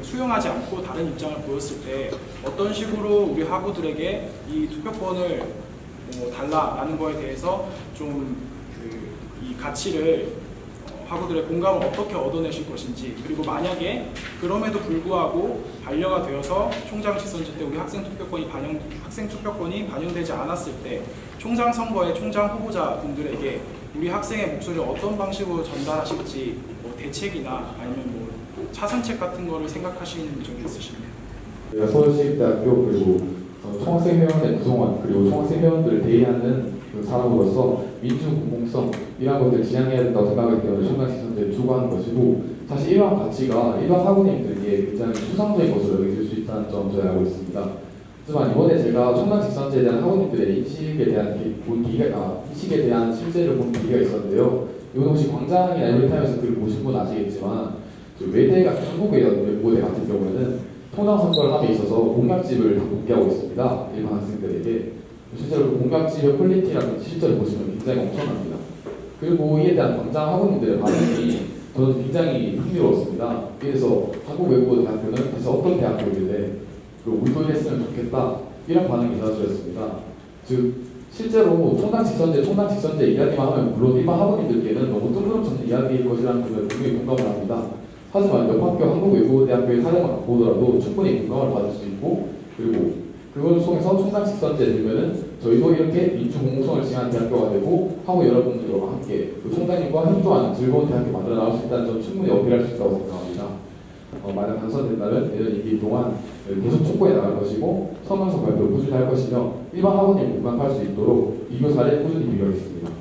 수용하지 않고 다른 입장을 보였을 때 어떤 식으로 우리 학우들에게 이 투표권을 달라라는 거에 대해서 좀 이 가치를 학우들의 공감을 어떻게 얻어내실 것인지, 그리고 만약에 그럼에도 불구하고 반려가 되어서 총장 직선제 때 우리 학생 투표권이 반영되지 않았을 때 총장 선거의 총장 후보자 분들에게 우리 학생의 목소리를 어떤 방식으로 전달하실지 대책이나 아니면 차선책 같은 거를 생각하시는 점이 있으신가요? 서울시립대학교 그리고 총학생회원의 구성원 그리고 총학생회원들을 대의하는 사람으로서 민주 공공성 이런 것들을 지향해야 된다고 생각하기 때문에 총장 직선제를 추구하는 것이고, 사실 이러한 가치가 일반 학우님들에게 굉장히 추상적인 것으로 여겨질 수 있다는 점 저희 알고 있습니다. 하지만 이번에 제가 총장 직선제에 대한 학우님들의 인식에 대한 실제를 본 기회가 있었는데요. 이건 혹시 광장이나 에브리타임에서 글을 보신 분 아시겠지만 외대 같은 한국의 외대 같은 경우에는 통장 선거를 함에 있어서 공약집을 다 공개하고 있습니다. 일반 학생들에게. 실제로 그 공약집의 퀄리티라는 실제로 보시면 굉장히 엄청납니다. 그리고 이에 대한 광장 학우님들의 반응이 저는 굉장히 흥미로웠습니다. 그래서 한국외국어대학교는 대체 어떤 대학교길래 우리도 했으면 좋겠다 이런 반응이 있었습니다. 즉 실제로 총당 직선제 이야기만 하면 물론 일반 학원님들께는 너무 뜬구름잡는 이야기일 것이라는 점을 분명히 공감을 합니다. 하지만 옆 학교 한국외국어대학교의 사례만 보더라도 충분히 공감을 받을 수 있고, 그리고 그걸 통해서 총당 직선제 되면은 저희도 이렇게 민주 공공성을 지향한 대학교가 되고 하고 여러분들과 함께 그 총장님과 협조하는 즐거운 대학교 만들어 나올 수 있다는 점 충분히 어필할 수 있다고 생각합니다. 만약 당선된다면 내년 임기 동안 계속 촉구해 나갈 것이고 서면서 발표를 꾸준히 할 것이며 일반 학원님 공감할 수 있도록 비교 사례 꾸준히 비교하겠습니다.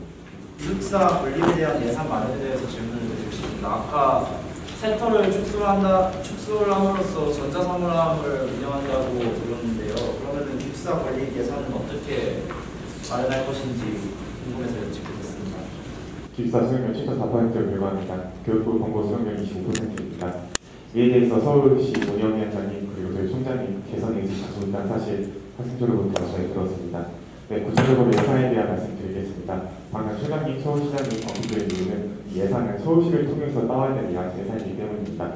기숙사 건립에 대한 예산 마련에 대해서 질문을 드리고 싶습니다. 아까 센터를 축소를 함으로써 전자사물함을 운영한다고 들었는데요. 그러면 기숙사 건립 예산은 어떻게 마련할 것인지 궁금해서 여쭙겠습니다. 기숙사 수용률 7.4%에 불과합니다. 교육부 공고 수용률 25%입니다. 이에 대해서 서울시 운영위원장님 그리고 저희 총장님 개선 의지 가지고 있다는 사실 학생들로부터 저희 들었습니다. 네, 구체적으로 예산에 대한 말씀드리겠습니다. 방금 총장님, 서울시장님 언급드린 이유는 이 예산은 서울시를 통해서 따와야 되는 예산이기 때문입니다.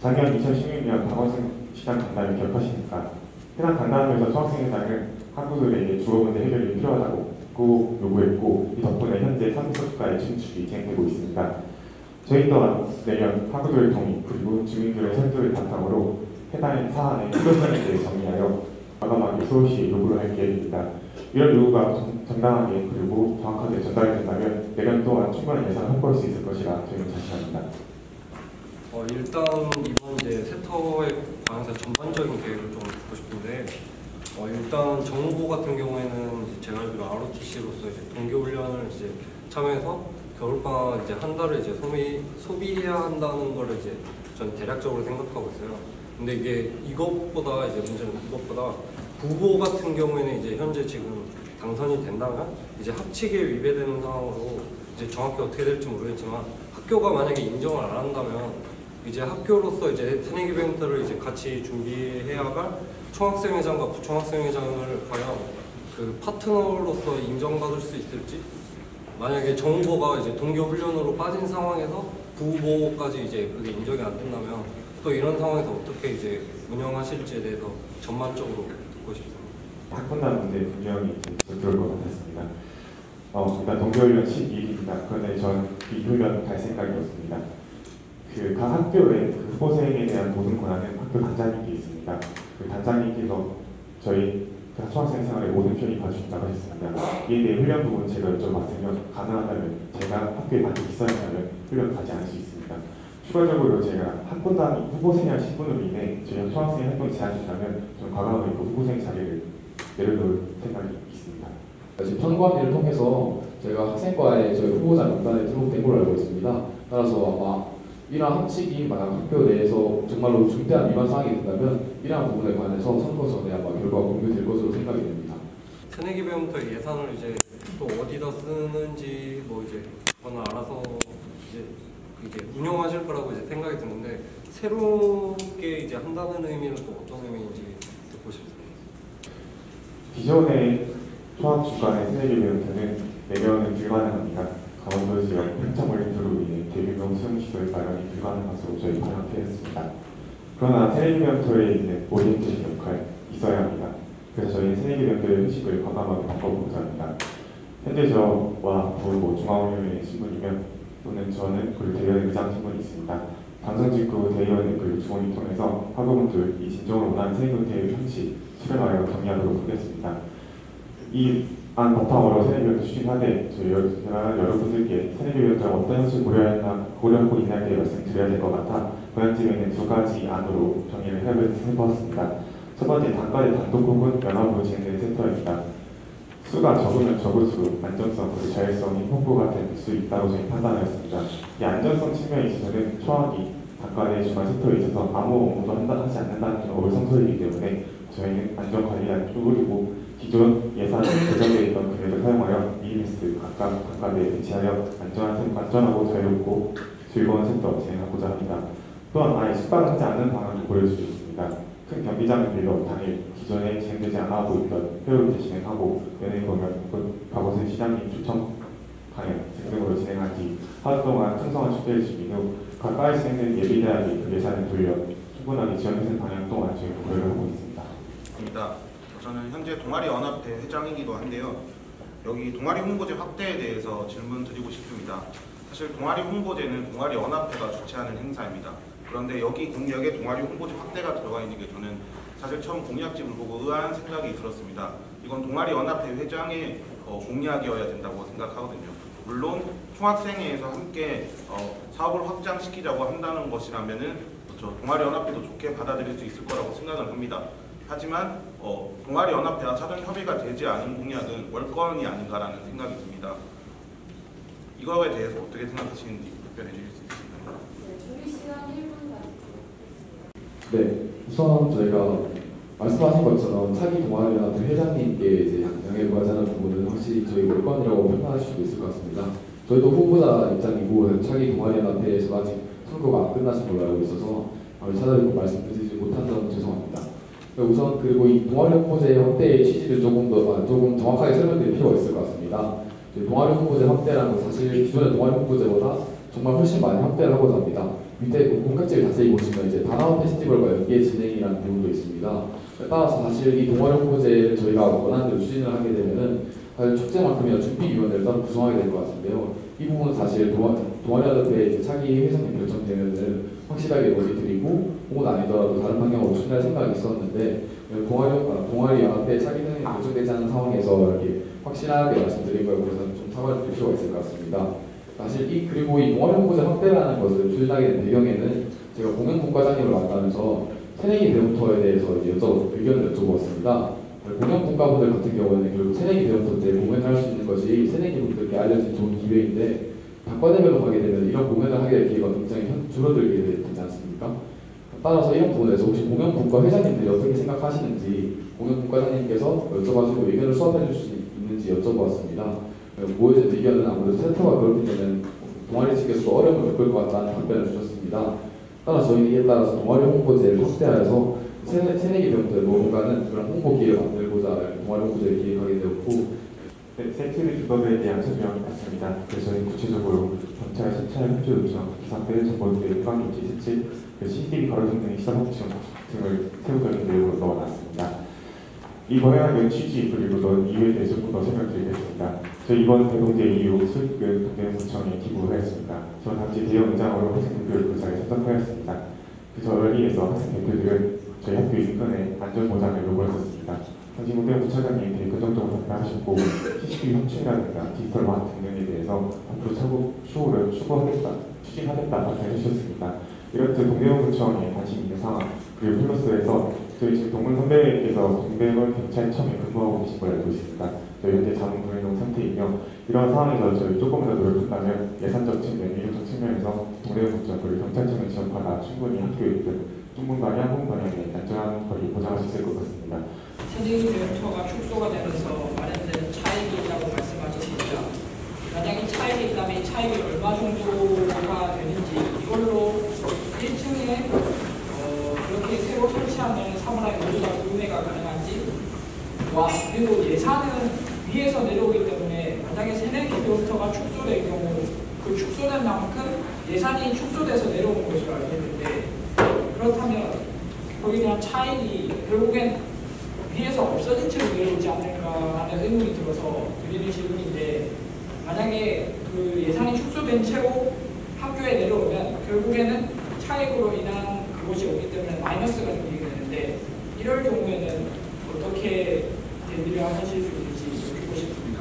작년 2016년 박원순 시장 간담회 기억하십니까? 해당 간담회에서 총학생회장은 학부들에게 주거 문제 해결이 필요하다고 요구했고, 이 덕분에 현재 3대 서초가의 진출이 진행되고 있습니다. 저희 또한 내년 학우들의 동의 그리고 주민들의 설득을 바탕으로 해당 사안의 필요성에 대해 정리하여 과감하게 서울시에 요구를 할 계획입니다. 이런 요구가 정당하게 그리고 정확하게 전달이 된다면 내년 동안 충분한 예산을 확보할 수 있을 것이라 저희는 자신합니다. 일단 이번 이제 세터에 관해서 전반적인 계획을 좀 듣고 싶은데 일단 정부 같은 경우에는 이제 제가 알기로 ROTC로서 이제 동계훈련을 이제 참여해서 겨울방학 이제 한 달을 이제 소비해야 한다는 거를 이제 전 대략적으로 생각하고 있어요. 근데 이게 이것보다 이제 문제는 이것보다 후보 같은 경우에는 이제 현재 지금 당선이 된다면 이제 합치기에 위배되는 상황으로 이제 정확히 어떻게 될지 모르겠지만 학교가 만약에 인정을 안 한다면 이제 학교로서 이제 새내기 이벤트를 이제 같이 준비해야 할 총학생회장과 부총학생회장을 과연 그 파트너로서 인정받을 수 있을지, 만약에 정보가 이제 동계훈련으로 빠진 상황에서 부후보까지 이제 그게 인정이 안 된다면 또 이런 상황에서 어떻게 이제 운영하실지에 대해서 전반적으로 듣고 싶습니다. 학군단 문제 분명히 들어올 것 같았습니다. 일단 동계훈련 12일입니다. 그런데 전 비훈련 갈 생각이 없습니다. 각 학교의 후보생에 대한 모든 권한은 학교 단장님께 있습니다. 그 단장님께서 저희 총학생 생활의 모든 편이 봐주신다고 했습니다. 이에 대해 훈련 부분 제가 여쭤봤으면 가능하다면 제가 학교에 만약 있어야 한다면 훈련 가지 않을 수 있습니다. 추가적으로 제가 학군단 후보생활 신분으로 인해 저희 총학생 활동이 제한된다면 저는 과감하게 그 후보생 자리를 내려놓을 생각이 있습니다. 지금 선거안리를 통해서 제가 학생과의 저희 후보자 명단에 등록된 걸로 알고 있습니다. 따라서 아마 이러한 합치기 만약 학교 내에서 정말로 중대한 위반 사항이 된다면 이러한 부분에 관해서 선거 전에 아마 결과가 공개될 것으로 생각이 됩니다. 새내기 배움터 예산을 이제 또 어디다 쓰는지 뭐 이제 그건 알아서 이제 이게 운영하실 거라고 이제 생각이 드는데 새롭게 이제 한다는 의미는 또 어떤 의미인지 듣고 싶습니다. 기존의 총학 주간의 새내기 배움터는 내년은 불가능합니다. 강원도 지역 팽창올림픽으로 인해 대규모 수용시설 마련이 불가능한 것으로 저희 파악했습니다. 그러나 새내기 배움터에 있는 오리엔테이션 역할 있어야 합니다. 그래서 저희는 새내기 배움터의 형식을 과감하게 바꿔보고자 합니다. 현재 저와 부후보 중앙위원회 신분이면 또는 저는 그리고 대의원 의장 신분이 있습니다. 당선 직후 대의원 그리고 중원을 통해서 학우분들이 진정으로 원하는 새내기 배움터의 형식 실현하여 정리하도록 하겠습니다. 이 안 바탕으로 새내기배움터 추진하되 저희가 여러분들께 새내기배움터가 어떤 형식을 고려하고 있냐에 대해 말씀드려야 될 것 같아 고향집에는 두 가지 안으로 정의를 해보았습니다. 첫 번째, 단과대 단독 혹은 연합으로 진행되는 센터입니다. 수가 적으면 적을수록 안전성 그리고 자율성이 확보가 될 수 있다고 저희 판단하였습니다. 이 안전성 측면에 있어서는 총학이 단과대 주간 센터에 있어서 아무 업무도 하지 않는다는 어불성설이기 때문에 저희는 안전관리를 쪼그리고 기존 예산 배정되어 있던 금액을 사용하여 EMS 각각 단과대에 배치하여 안전하고 자유롭고 즐거운 센터 진행하고자 합니다. 또한 아예 숙박을 하지 않는 방안도 고려해 줄 수 있습니다. 큰 경기장을 빌려 당일 기존에 진행되지 않아도 있던 회의를 진행하고 연예인 공연 혹은 박원순 시장님 초청 강연 등등으로 진행한 뒤 하루 동안 풍성한 축제를 즐긴 후 각 과에서는 예비대학이 그 예산을 돌려 충분하게 지원해줄 방향 또한 지금 고려를 하고 있습니다. 저는 현재 동아리 연합회 회장이기도 한데요. 여기 동아리 홍보제 확대에 대해서 질문 드리고 싶습니다. 사실 동아리 홍보제는 동아리 연합회가 주최하는 행사입니다. 그런데 여기 공약에 동아리 홍보제 확대가 들어가 있는 게 저는 사실 처음 공약집을 보고 의아한 생각이 들었습니다. 이건 동아리 연합회 회장의 공약이어야 된다고 생각하거든요. 물론 총학생회에서 함께 사업을 확장시키자고 한다는 것이라면은 동아리 연합회도 좋게 받아들일 수 있을 거라고 생각을 합니다. 하지만 동아리 연합회와 사전 협의가 되지 않은 공약은 월권이 아닌가라는 생각이 듭니다. 이거에 대해서 어떻게 생각하시는지 답변해 주실 수 있을까요? 준비 시간 1분 가지겠습니다. 네, 우선 저희가 말씀하신 것처럼 차기 동아리연합회 회장님께 이제 양해 구하자는 부분은 확실히 저희 월권이라고 평가하실 수도 있을 것 같습니다. 저희도 후보자 입장이고 차기 동아리연합회에서 아직 선거가 안 끝나신 걸로 알고 있어서 찾아뵙고 말씀드리지 못한 점은 죄송합니다. 우선 그리고 이 동아리 홍보제 확대의 취지를 조금 정확하게 설명드릴 필요가 있을 것 같습니다. 동아리 홍보제 확대라는 건 사실 기존의 동아리 홍보제보다 정말 훨씬 많이 확대를 하고자 합니다. 밑에 공각지를 자세히 보시면 이제 다나와 페스티벌과 연계 진행이라는 부분도 있습니다. 따라서 사실 이 동아리 홍보제를 저희가 원하는 대로 추진을 하게 되면은 사실 축제만큼이나 준비위원회를 따로 구성하게 될 것 같은데요. 이 부분은 사실 동아리연합회 차기 회장님 결정되면은 확실하게 논의드리고 혹은 아니더라도 다른 방향으로 추진할 생각이 있었는데 동아리연합회 차기 회장님 결정되지 않은 상황에서 이렇게 확실하게 말씀드린 거에 대해서 좀 사과를 드릴 필요가 있을 것 같습니다. 사실 그리고 이 동아리 홍보제 확대라는 것을 추진하게 된 배경에는 제가 공연분과장님을 만나면서 새내기 배움터에 대해서 의견을 여쭤보았습니다. 공연분과분들 같은 경우에는 결국 새내기 배움터 때 공연을 할 수 있는 것이 새내기분들께 알려진 좋은 기회인데 단과대별로 하게 되면 이런 공연을 하게 될 기회가 굉장히 줄어들게 되지 않습니까? 따라서 이런 부분에서 혹시 공연분과 회장님들이 어떻게 생각하시는지 공연분과장님께서 여쭤가지고 의견을 수합해 줄 수 있는지 여쭤보았습니다. 모여진 의견은 아무래도 센터가 그렇게 되면 동아리 측에서도 어려움을 겪을 것 같다는 답변을 주셨습니다. 따라서 저희는 이에 따라서 동아리 홍보제를 확대하여서 새내기 배움터의 뭔가는 그런 홍보 기회를 만들고자 동아리 홍보제를 기획하게 되었고 세트리 주법에 대한 설명이 맞습니다. 그래서 저희 구체적으로 경찰, 순찰, 협조 요청, 기상대, 정보대, 일반조치 세치, CCTV 걸어둔 등의 시설 확충 등을 세부적인 내용으로 넣어놨습니다. 이 방향의 취지 그리고 이유에 대해서 좀 더 설명드리겠습니다. 저희 이번 대동제 이후 수익을 동대문구청에 기부하였습니다. 저 당시 대형 의장으로 학생 대표를 그 자리에 선택하였습니다. 그 자리에서 학생 대표들은 저희 학교 인권의 안전보장을 요구했었습니다. 당시 동대문구청장님 되게 긍정적으로 답변하셨고 CCTV 확충이라든가 디지털화 등등에 대해서 앞으로 차후 추후를 추진하겠다 답변해 주셨습니다. 이렇듯 동대문구청에 관심 있는 상황 그리고 플러스에서 저희 지금 동문 선배께서 동대문 경찰청에 근무하고 계신 걸 알고 있습니다. 저희 현재 자문 불이동 상태이며 이러한 상황에서 저희 조금 더 노력한다면 예산적 측면, 인력적 측면에서 동대문구청 그리고 경찰청의 지원파가 충분히 학교에 있든 중문 방향, 홍 방향에 안전한 거리 보장할 수 있을 것 같습니다. 새내기 배움터가 축소가 되면서 마련되는 차익이 있다고 말씀하셨습니다. 만약에 차익이 있다면 이 차익이 얼마 정도가 되는지 이걸로 1층에 그렇게 새로 설치하는 사물함 모두 다 구매가 가능한지 그리고 예산은 위에서 내려오기 때문에 만약에 새내기 배움터가 축소될 경우 그 축소된 만큼 예산이 축소돼서 내려오는 것으로 알겠는데 그렇다면 거기에 대한 차익이 결국엔 위에서 없어진 채로 내려오지 않을까라는 의문이 들어서 드리는 질문인데 만약에 그 예산이 축소된 채로 학교에 내려오면 결국에는 차익으로 인한 그것이 오기 때문에 마이너스가 생기게 되는데 이럴 경우에는 어떻게 대비를 하실 수 있는지 여쭙고 싶습니다.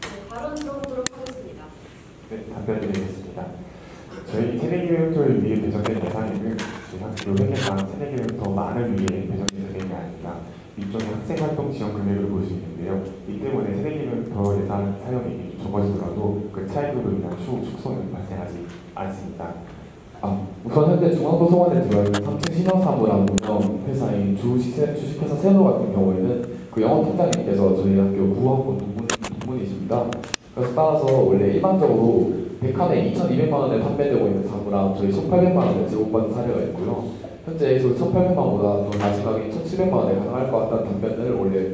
네, 발언 들어보도록 하겠습니다. 네, 답변드리겠습니다. 저희 새내기배움터를 위해 배정된 예산에는 학교 회계상 새내기배움터 많을 위해 배정된 게 아닙니다. 일종의 학생활동 지원 금액을 볼 수 있는데요. 이 때문에 새내기배움터 예산 사용이 적어지더라도 그 차익으로 인한 추후 축소는 발생하지 않습니다. 우선 현재 중앙도서관에 들어있는 3층 신형사무랑 운영 회사인 주식회사 세노 같은 경우에는 그 영업팀장님께서 저희 학교 9학번 동문이십니다. 그래서 따라서 원래 일반적으로 100칸에 2,200만 원에 판매되고 있는 사무랑 저희 1,800만 원에 제공받는 사례가 있고요. 현재 그 1,800만 원보다 더 낮은 가격인 1,700만 원에 가능할 것 같다는 답변을 원래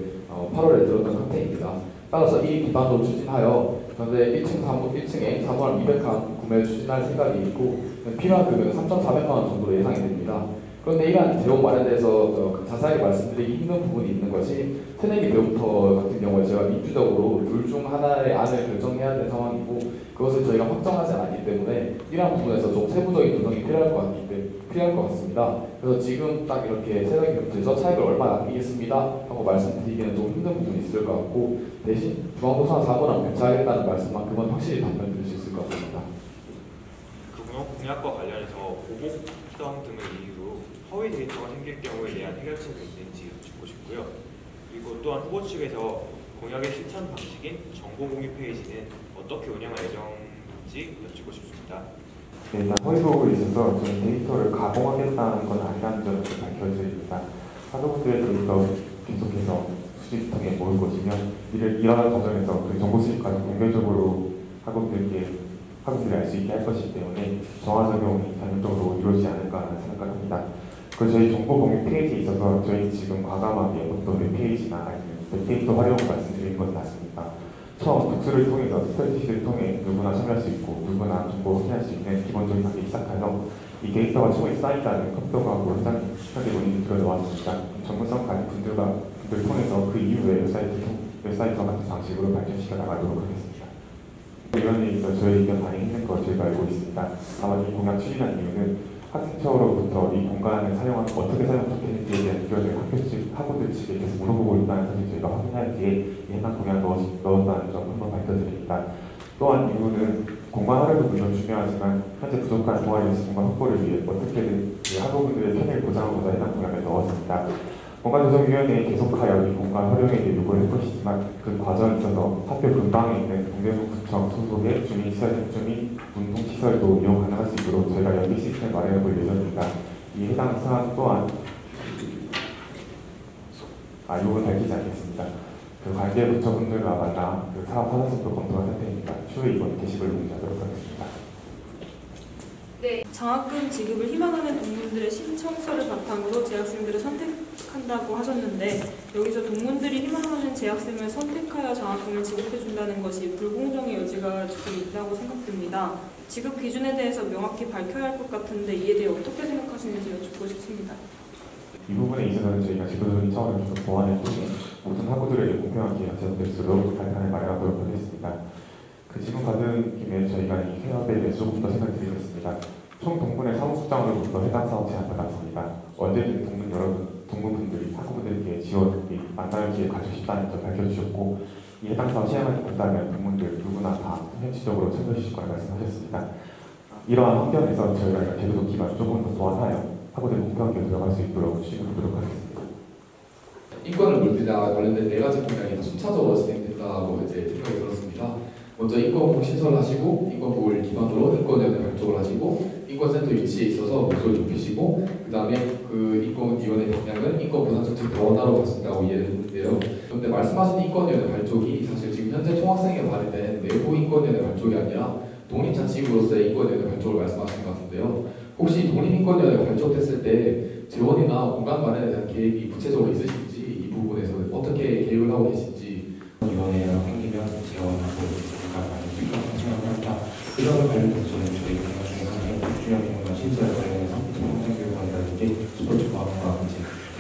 8월에 들었던 상태입니다. 따라서 이 기반으로 추진하여 현재 1층에 사무함 200칸 구매를 추진할 생각이 있고 필요한 금액은 3,400만 원 정도로 예상이 됩니다. 그런데 이러한 재원 마련에 대해서 자세하게 말씀드리기 힘든 부분이 있는 것이 새내기 배우터 같은 경우에 제가 민주적으로 둘 중 하나의 안을 결정해야 되는 상황이고 그것을 저희가 확정하지 않았기 때문에 이러한 부분에서 좀 세부적인 조정이 필요할 것 같습니다. 그래서 지금 딱 이렇게 새내기 배우터에서 차익을 얼마 남기겠습니다 하고 말씀드리기는 좀 힘든 부분이 있을 것 같고 대신 중앙도서관 사무랑 교체하겠다는 말씀만큼은 확실히 답변 드릴 수 있을 것 같습니다. 공약과 관련해서 보복 시험 등을 이유로 허위 데이터가 생길 경우에 대한 해결책이 있는지 여쭙고 싶고요. 그리고 또한 후보 측에서 공약의 실천 방식인 정보 공유 페이지는 어떻게 운영할 예정인지 여쭙고 싶습니다. 네, 일단 허위 보고에 있어서 저희 데이터를 가공하겠다는 건 아니라는 점을 밝혀드립니다. 학우분들의 데이터 계속해서 수집통에 모을 것이며 이러한 과정에서 그 정보 수집까지 공개적으로 학우분들이 알 수 있게 할 것이기 때문에 정화 적용이 단편적으로 이루어지지 않을까라는 생각을 합니다. 그리고 저희 정보 공유 페이지에 있어서 저희 지금 과감하게 어떤 웹페이지나 아니면 웹데이터 활용을 말씀드리는 것은 맞습니다. 처음 독수를 통해서 스프레드시트를 통해 누구나 참여할 수 있고 누구나 정보 확인할 수 있는 기본적인 단계 시작하여 이 데이터가 충분히 쌓인다는 컴퓨터하고 현재 논의를 들어놓았습니다. 전문성 가진 분들 통해서 그 이후에 웹사이트와 같은 방식으로 발전시켜 나가도록 하겠습니다. 위원회에 있어 저희 의견 반영했는 것 저희가 알고 있습니다. 다만 이 공약 추진한 이유는 학생처로부터 이 공간을 어떻게 사용하면 좋겠는지에 대한 의견을 학우들 측에 계속 물어보고 있다는 사실 저희가 확인하기에 해당 공약을 넣었다는 점 한번 밝혀드립니다. 또한 이유는 공간 활용도 물론 중요하지만 현재 부족한 동아리 공간 확보를 위해 어떻게든 학우분들의 편의를 보장하고자 해당 공약을 넣었습니다. 공간조정위원회에 계속하여 이 공간 활용에 대해 요구를 할 것이지만 그 과정에 있어서 학교 근방에 있는 동대문구청 소속의 주민시설센터 및 운동시설도 이용 가능할 수 있도록 저희가 연계 시스템 마련해 볼 예정입니다. 이 해당 사안 또한 요건 밝히지 않겠습니다. 그 관계 부처분들과 만나 그 사업 타당성도 검토할 상태입니다. 추후에 이번 게시글을 공지하도록 하겠습니다. 네, 장학금 지급을 희망하는 동문들의 신청서를 바탕으로 재학생들을 선택한다고 하셨는데 여기서 동문들이 희망하는 재학생을 선택하여 장학금을 지급해준다는 것이 불공정의 여지가 조금 있다고 생각됩니다. 지급 기준에 대해서 명확히 밝혀야 할 것 같은데 이에 대해 어떻게 생각하시는지 여쭙고 싶습니다. 이 부분에 있어서는 저희가 지도적인 차원을 좀 보완을 통해 모든 학우들에게 공평한 기회가 제공될 수 있도록 발판을 마련하도록 하겠습니다. 그 질문 받은 김에 저희가 이 회합에 대해 조금 더 생각을 드리겠습니다. 총 동문의 사무국장으로부터 해당 사업 제안 받았습니다. 언제든 동문분들이 학우분들께 지원 및 만나는 기회 가지고 싶다는 점 밝혀주셨고 이 해당 사업 시행하지 못하면 동문들 누구나 다 현실적으로 참여해 주실 거라 말씀하셨습니다. 이러한 환경에서 저희가 제도적 기반을 조금 더 보완하여 학우들이 공평하게 들어갈 수 있도록 추진하도록 하겠습니다. 인권을 물들자 관련된 4가지 공약이 다 순차적으로 진행된다고 생각이 들었습니다. 먼저 인권부 신설하시고 인권부를 기반으로 인권위원회 발족을 하시고 인권센터 위치에 있어서 목소리 좁히시고 그 다음에 그 인권위원회 방향은 인권보상정책 병원화로 가신다고 이해를 했는데요. 그런데 말씀하신 인권위원회 발족이 사실 지금 현재 총학생회 발의된 내부 인권위원회 발족이 아니라 독립자치구로서의 인권위원회 발족을 말씀하신 것 같은데요. 혹시 독립인권위원회 발족됐을 때 재원이나 공간 마련에 대한 계획이 구체적으로 있으신지 이 부분에서 어떻게 계획을 하고 계신지 위원회가 생기면 재원하고 공간 마련을 생각합니다. 그 점에 관련해서 저희 공간 중에 하나인 중요한 공간 신설 관련해서 청소년교육관이라든지 스포츠과학과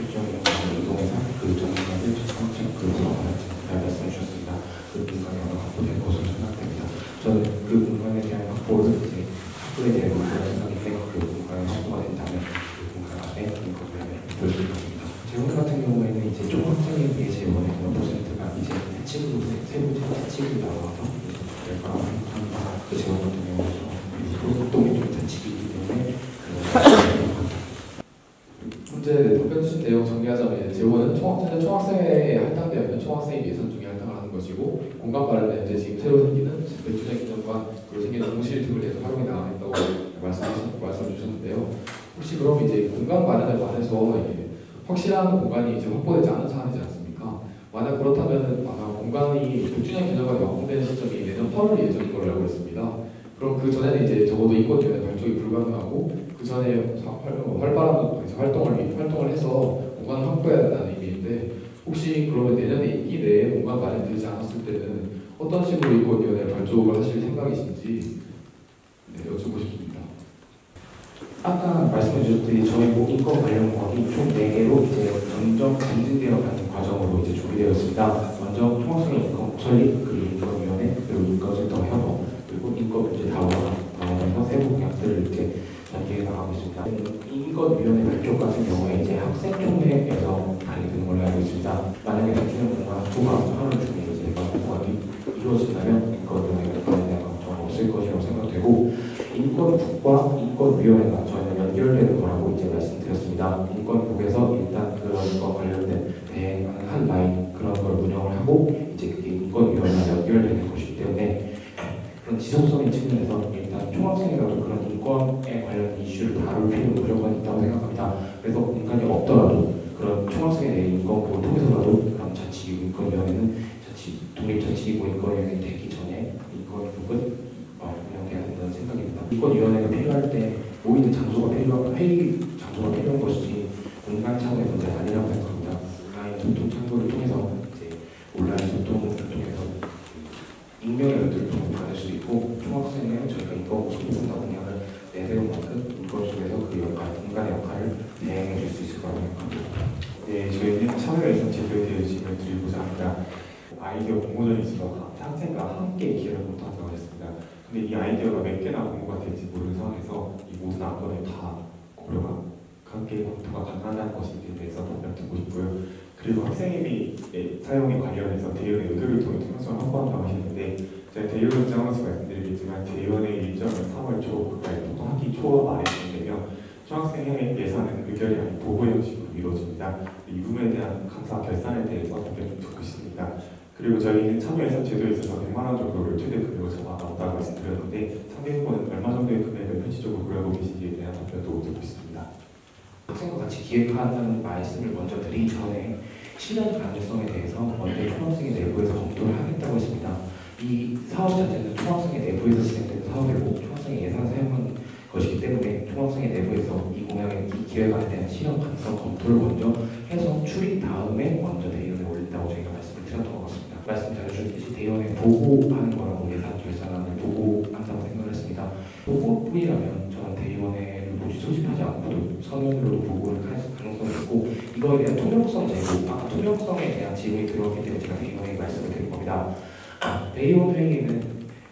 일종의 이동해서 그 전문가들 그 사업을 잘 말씀해 주셨습니다. 그 공간이 어느 확보될 것으로 생각됩니다. 저는 그 공간에 대한 확보를 학교에 대한 생각이 그 공간이 확보가 된다면 그 공간 안에 인권위원회 별도로 있습니다. 재원 같은 경우에는 이제 총학생에 비해 재원의 5%가 이제 세부 대책이 나와서 저희가 그 재원 같은 경우는 독립 대책이기 때문에 문제 답변 주신 내용 정리하자면 재원은 총학생회에 할당되면 총학생회 예산 중에 할당을 하는 것이고 공간 마련은 현재 지금 새로 생기는 백주년 기념관으로 생기는 공실 등을 해서 활용해 나가겠다고 말씀을 주셨는데요. 혹시 그럼 이제 공간 마련에 관해서 확실한 공간이 이제 확보되지 않은 사안이지 않습니까? 만약 그렇다면 아마 공간이 100주년 기념관이 완공되는 시점이 내년 8월 예정인 걸로 알고 있습니다. 그럼 그 전에는 이제 적어도 인권위원회 발족이 불가능하고 그 전에 활발한 활동을 해서 공간을 확보해야 된다는 의미인데 혹시 그러면 내년에 임기 내에 공간 마련되지 않았을 때는 어떤 식으로 인권위원회 발족을 하실 생각이신지 여쭙고 싶습니다. 아까 말씀해 주셨듯이 저희 인권 관련 법이 총 4개로 이제 점점 검증되어 가는 과정으로 이제 준비되어 있습니다. 먼저 총학생회 인권 설립, 그리고 인권위원회, 그리고 인권센터 협업, 그리고 인권문제 다원에서 세부 공약들을 이렇게 전개해 나가고 있습니다. 인권위원회 발족 같은 경우에 이제 학생총회에서 하게 되는 걸로 알고 있습니다. 만약에 대통령과 학부가 하루 중에 이제 공약이 이루어진다면 인권위원회가 관련된 걱정은 없을 것이라고 생각되고, 인권국과 인권위원회가 저희는 연결되는 거라고 이제 말씀드렸습니다. 인권국에서 일단 그런 거 관련된 대행하는 한 라인 그런 걸 운영을 하고 이제 그게 인권위원회가 연결되는 것이기 때문에 그런 지속적인 측면에서 일단 총학생이라도 그런 인권에 관련 이슈를 다룰 필요는 무조건 있다고 생각합니다. 그래서 공간이 없더라도 그런 총학생에 대한 인권국을 통해서라도 그런 자치기구 인권위원회는 독립자치기구 인권위원회 되기 전에 인권국은 운영돼야 된다는 생각입니다. 인권위원회가 필요할 때 모이는 장소가 필요한 회의 장소가 필요한 것이지 공간 차원의 문제는 아니라고 생각합니다. 온라인 소통 창구를 통해서 이제 온라인 소통을 통해서 익명의 것들을 통해 받을 수 있고 총학생은 저희가 인권 소통사 공약을 내세운 만큼 인권 속에서 그 역할, 공간의 역할을 대행해 줄 수 있을 거라고 생각합니다. 네, 저희는 참여가 있는 제도에 대해 질문을 드리고자 합니다. 아이디어 공모전이 있어서 학생과 함께 기획을 못한다고 했습니다. 근데 이 아이디어가 몇 개나 공모가 될지 모르는 상황에서 이 모든 안건을 다 고려가 함께 검토가 가능하다는 것인지에 대해서 답변 듣고 싶고요. 그리고 학생회비 사용에 관련해서 대의원의 의결을 통해 투명성을 확보한다고 하시는데 제가 대의원 입장에서 말씀드리겠지만 대의원의 일정은 3월 초, 그러니까 보통 학기 초 말에 진행되며 총학생회 예산은 의결이 아닌 보고 형식으로 이루어집니다. 이 부분에 대한 감사 결산에 대해서 답변 좀 듣고 싶습니다. 그리고 저희는 참여예산 제도에 있어서 100만 원 정도를 최대 금액으로 잡아놨다고 말씀드렸는데 상대국은 얼마 정도의 금액을 현실적으로 고려하고 계신지에 대한 답변도 듣고 싶습니다. 학생과 같이 기획한다는 말씀을 먼저 드리기 전에 실현 가능성에 대해서 먼저 총학생회 내부에서 검토를 하겠다고 했습니다. 이 사업 자체는 총학생회 내부에서 진행되는 사업이고 총학생회 예산 사용한 것이기 때문에 총학생회 내부에서 이 공약의 이 기획안에 대한 실현 가능성 검토를 먼저 해서 추린 다음에 먼저 대의원에 올린다고 저희가 말씀을 드렸던 것 같습니다. 말씀 잘 주셨듯이 대의원에 보고하는 거라고 예산 결산안을 보고한다고 생각을 했습니다. 보고뿐이라면 저는 대의원회를 굳이 소집하지 않고도 서면으로도 보고를 할 가능성이 있고 이거에 대한 투명성 제고, 아까 투명성에 대한 질문이 들어왔기 때문에 제가 대의원회에 말씀을 드린 겁니다. 대의원 회의는